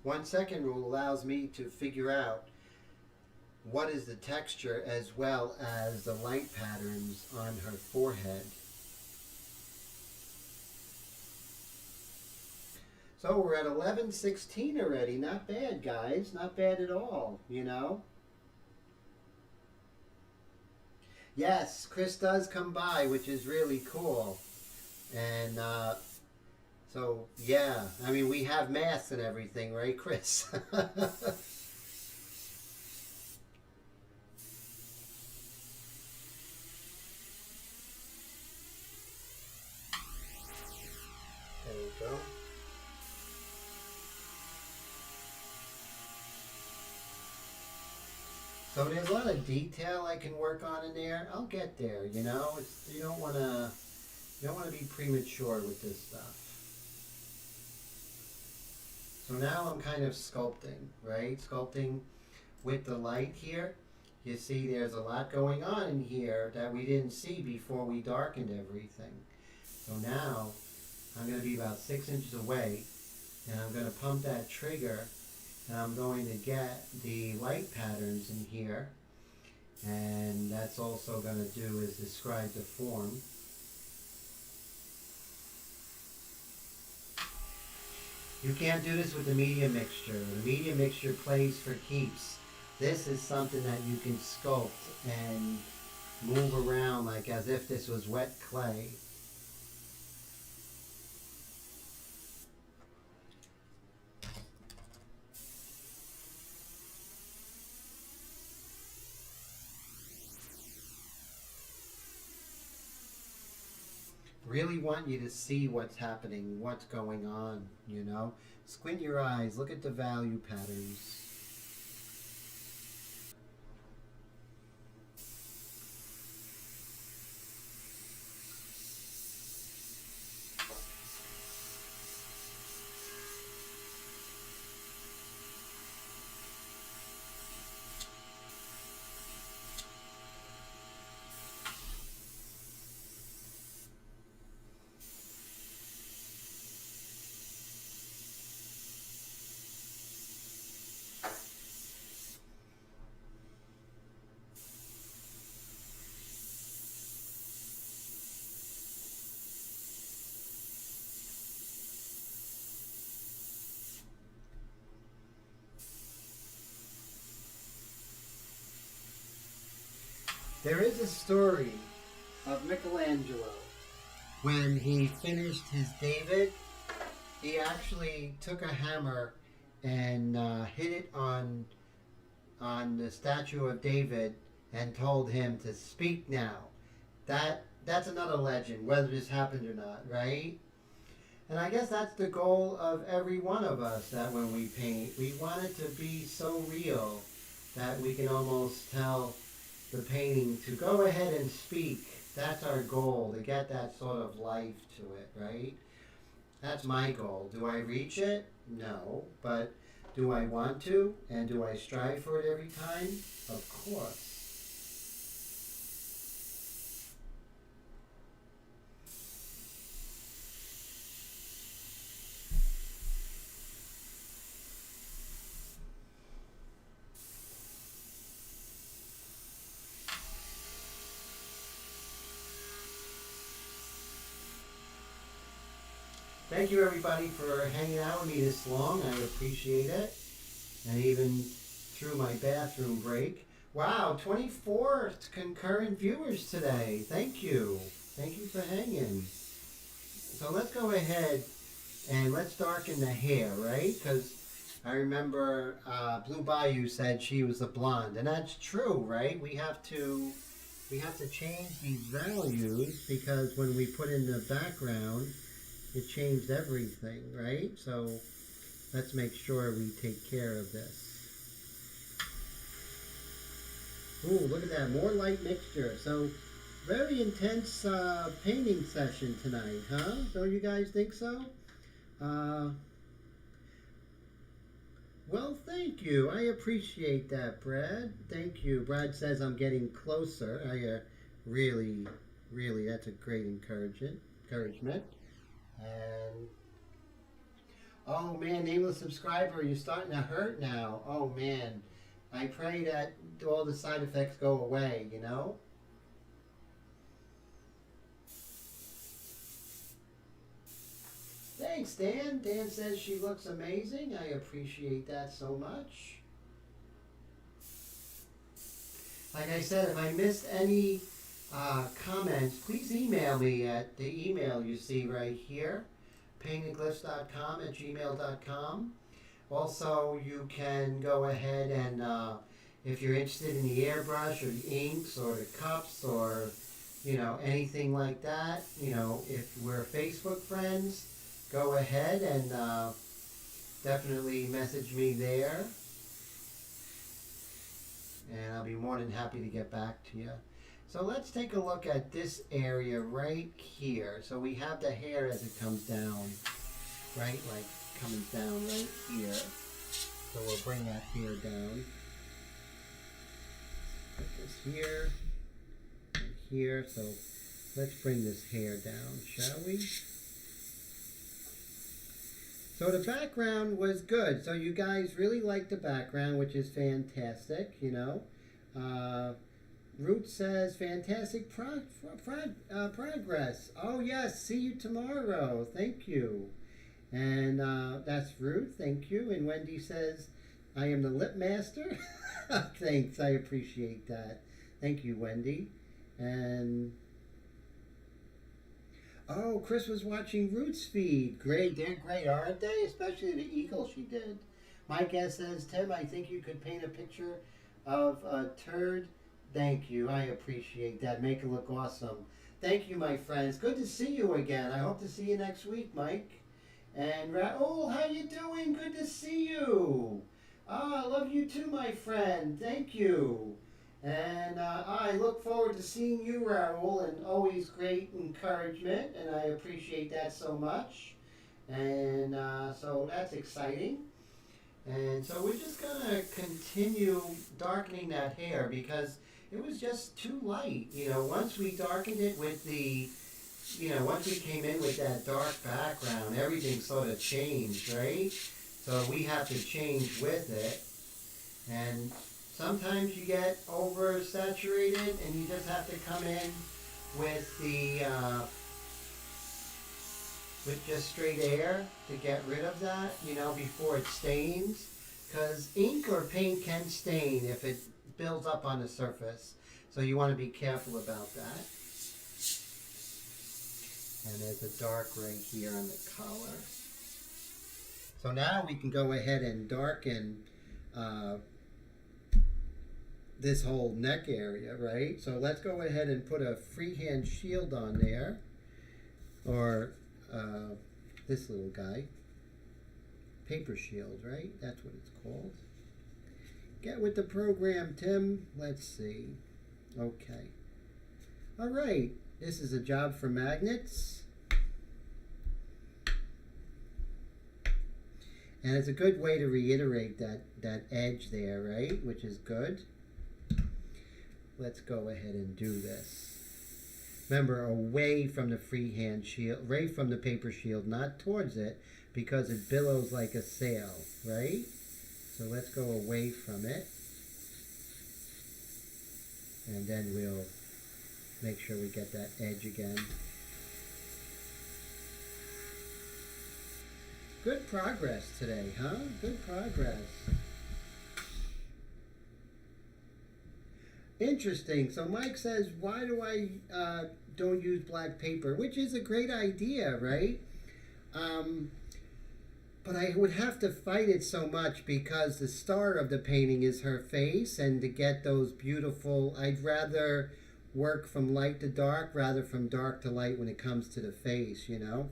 A: One second rule allows me to figure out what is the texture as well as the light patterns on her forehead. So we're at 11:16 already. Not bad, guys. Not bad at all, you know. Yes, Chris does come by, which is really cool. And so, yeah. I mean, we have masks and everything, right, Chris? So there's a lot of detail I can work on in there. I'll get there, you know. You don't want to be premature with this stuff. So now I'm kind of sculpting, right? Sculpting with the light here. You see there's a lot going on in here that we didn't see before we darkened everything. So now I'm going to be about 6 inches away, and I'm going to pump that trigger, and I'm going to get the light patterns in here, and that's also going to do is describe the form. You can't do this with the media mixture. The media mixture plays for keeps. This is something that you can sculpt and move around like as if this was wet clay. Really want you to see what's happening, what's going on, you know. Squint your eyes, look at the value patterns. There is a story of Michelangelo. When he finished his David, he actually took a hammer and hit it on the statue of David and told him to speak now. That's another legend, whether this happened or not, right? And I guess that's the goal of every one of us, that when we paint, we want it to be so real that we can almost tell the painting to go ahead and speak. That's our goal, to get that sort of life to it, right? That's my goal. Do I reach it? No. But do I want to? And do I strive for it every time? Of course. Thank you everybody for hanging out with me this long. I appreciate it. And even through my bathroom break. Wow, 24 concurrent viewers today. Thank you. Thank you for hanging. So let's go ahead and let's darken the hair, right? Because I remember Blue Bayou said she was a blonde. And that's true, right? We have to change these values because when we put in the background, it changed everything, right? So let's make sure we take care of this. Ooh, look at that, more light mixture. So very intense painting session tonight, huh? Don't you guys think so? Well, thank you. I appreciate that, Brad. Thank you. Brad says I'm getting closer. I really, that's a great encouragement. And oh man, nameless subscriber, you're starting to hurt now. Oh man, I pray that all the side effects go away, you know? Thanks, Dan. Dan says she looks amazing. I appreciate that so much. Like I said, if I missed any comments, please email me at the email you see right here, paintinglyphs.com@gmail.com. Also, you can go ahead and, if you're interested in the airbrush or the inks or the cups or, you know, anything like that, you know, if we're Facebook friends, go ahead and definitely message me there. and I'll be more than happy to get back to you. So let's take a look at this area right here. So we have the hair as it comes down, right? Like coming down right here. So we'll bring that hair down. Put this here and here. So let's bring this hair down, shall we? So the background was good. So you guys really liked the background, which is fantastic, you know. Ruth says, fantastic progress. Oh, yes, see you tomorrow. Thank you. And that's Ruth, thank you. And Wendy says, I am the lip master. Thanks, I appreciate that. Thank you, Wendy. And oh, Chris was watching Ruth's feed. Great, they're great, aren't they? Especially the eagle she did. My guess says, Tim, I think you could paint a picture of a turd. Thank you, I appreciate that. Make it look awesome. Thank you, my friends. Good to see you again. I hope to see you next week, Mike. And Raul, how you doing? Good to see you. I love you too, my friend. Thank you. And I look forward to seeing you, Raul, and always great encouragement, and I appreciate that so much. And so that's exciting. And so we're just going to continue darkening that hair because it was just too light. You know, once we darkened it with the, you know, once we came in with that dark background, everything sort of changed, right? So we have to change with it. And sometimes you get oversaturated and you just have to come in with the, with just straight air to get rid of that, you know, before it stains. Because ink or paint can stain if it builds up on the surface. So you want to be careful about that. And there's a dark right here on the collar. So now we can go ahead and darken this whole neck area, right? So let's go ahead and put a freehand shield on there. Or this little guy. Paper shield, right? That's what it's called. Get with the program, Tim. Let's see. Okay. All right. This is a job for magnets. And it's a good way to reiterate that edge there, right? Which is good. Let's go ahead and do this. Remember, away from the freehand shield, away from the paper shield, not towards it, because it billows like a sail, right? So let's go away from it. And then we'll make sure we get that edge again. Good progress today, huh? Good progress. Interesting. So Mike says, why do I don't use black paper? Which is a great idea, right? But I would have to fight it so much because the star of the painting is her face, and to get those beautiful, I'd rather work from light to dark rather from dark to light when it comes to the face, you know.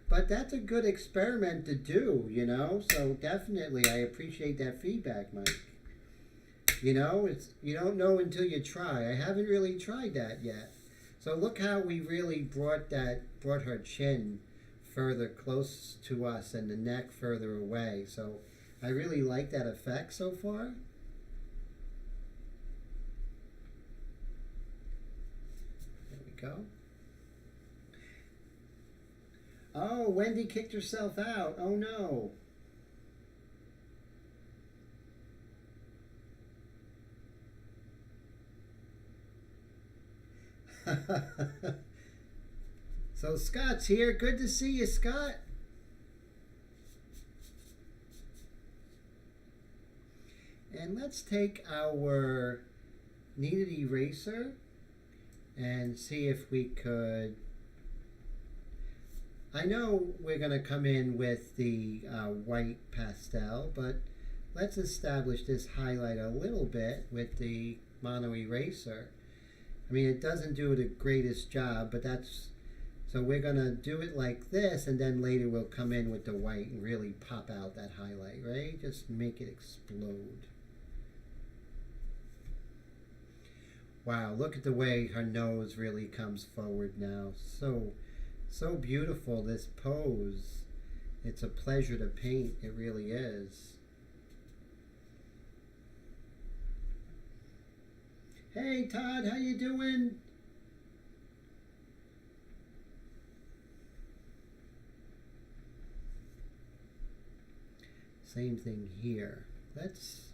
A: But that's a good experiment to do, you know. So definitely I appreciate that feedback, Mike. You know, it's, you don't know until you try. I haven't really tried that yet. So look how we really brought her chin further close to us and the neck further away. So I really like that effect so far. There we go. Oh, Wendy kicked herself out. Oh no. So Scott's here. Good to see you, Scott. And let's take our kneaded eraser and see if we could. I know we're going to come in with the white pastel, but let's establish this highlight a little bit with the mono eraser. I mean, it doesn't do the greatest job, but that's, so we're going to do it like this, and then later we'll come in with the white and really pop out that highlight, right? Just make it explode. Wow, look at the way her nose really comes forward now. So beautiful, this pose. It's a pleasure to paint. It really is. Hey Todd, how you doing? Same thing here. Let's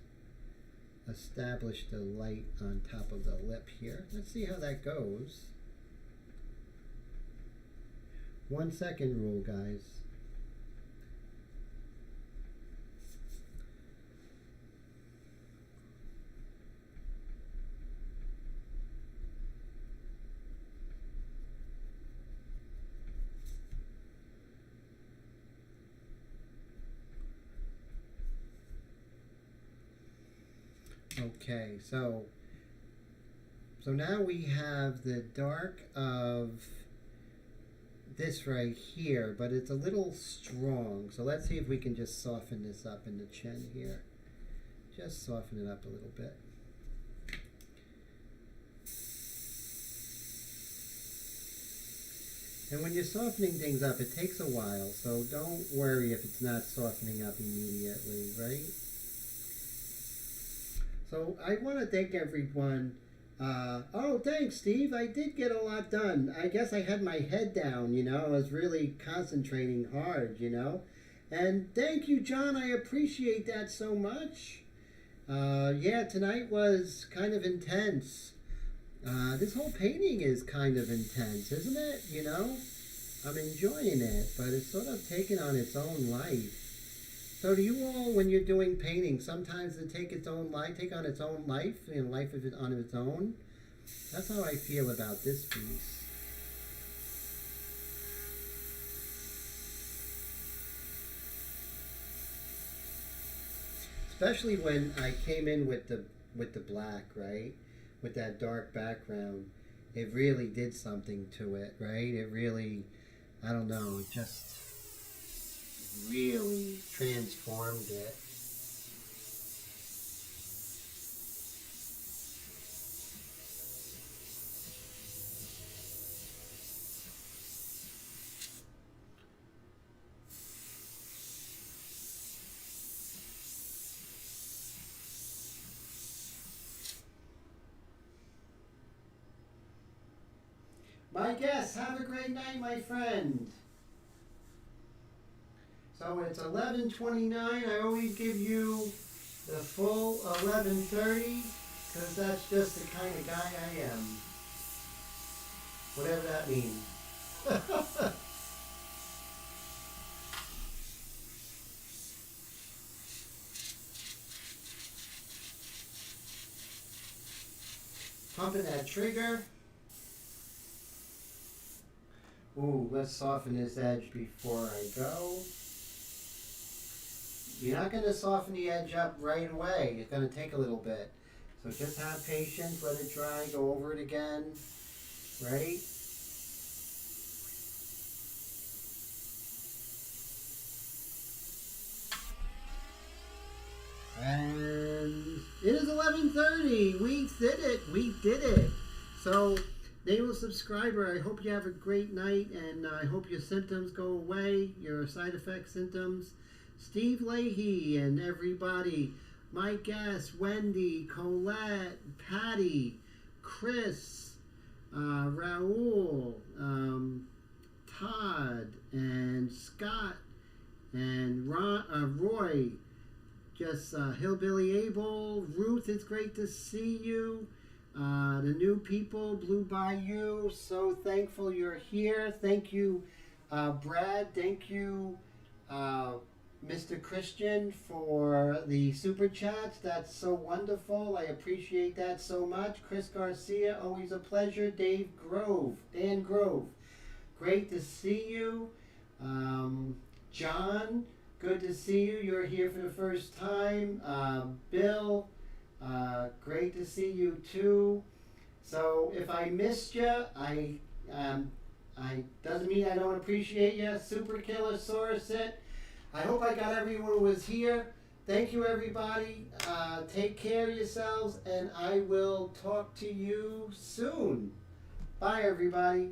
A: establish the light on top of the lip here. Let's see how that goes. 1 second rule, guys. Okay, so now we have the dark of this right here, but it's a little strong. So let's see if we can just soften this up in the chin here. Just soften it up a little bit. And when you're softening things up, it takes a while, so don't worry if it's not softening up immediately, right? So I want to thank everyone. Oh, thanks, Steve. I did get a lot done. I guess I had my head down, you know. I was really concentrating hard, you know. And thank you, John. I appreciate that so much. Yeah, tonight was kind of intense. This whole painting is kind of intense, isn't it? You know, I'm enjoying it, but it's sort of taken on its own life. So do you all, when you're doing painting, sometimes it take on its own life, and life of it on its own? That's how I feel about this piece. Especially when I came in with the black, right? With that dark background, it really did something to it, right? It really, I don't know, it just really transformed it. My guests, have a great night, my friend. So it's 11:29. I always give you the full 11:30 because that's just the kind of guy I am. Whatever that means. Pumping that trigger. Ooh, let's soften this edge before I go. You're not going to soften the edge up right away. It's going to take a little bit. So just have patience, let it dry, go over it again, right? And it is 11:30. We did it. We did it. So, nameless subscriber, I hope you have a great night, and I hope your symptoms go away, your side effect symptoms. Steve Leahy and everybody, my guests, Wendy, Colette, Patty, Chris, Raul, Todd, and Scott, and Roy, just Hillbilly Abel, Ruth, it's great to see you. The new people, Blue Bayou, so thankful you're here. Thank you, Brad. Thank you, Mr. Christian, for the super chats. That's so wonderful. I appreciate that so much. Chris Garcia, always a pleasure. Dan Grove, great to see you. John, good to see you. You're here for the first time. Bill, great to see you too. So if I missed you, I doesn't mean I don't appreciate you. Super Killer Source It. I hope I got everyone who was here. Thank you, everybody. Take care of yourselves, and I will talk to you soon. Bye, everybody.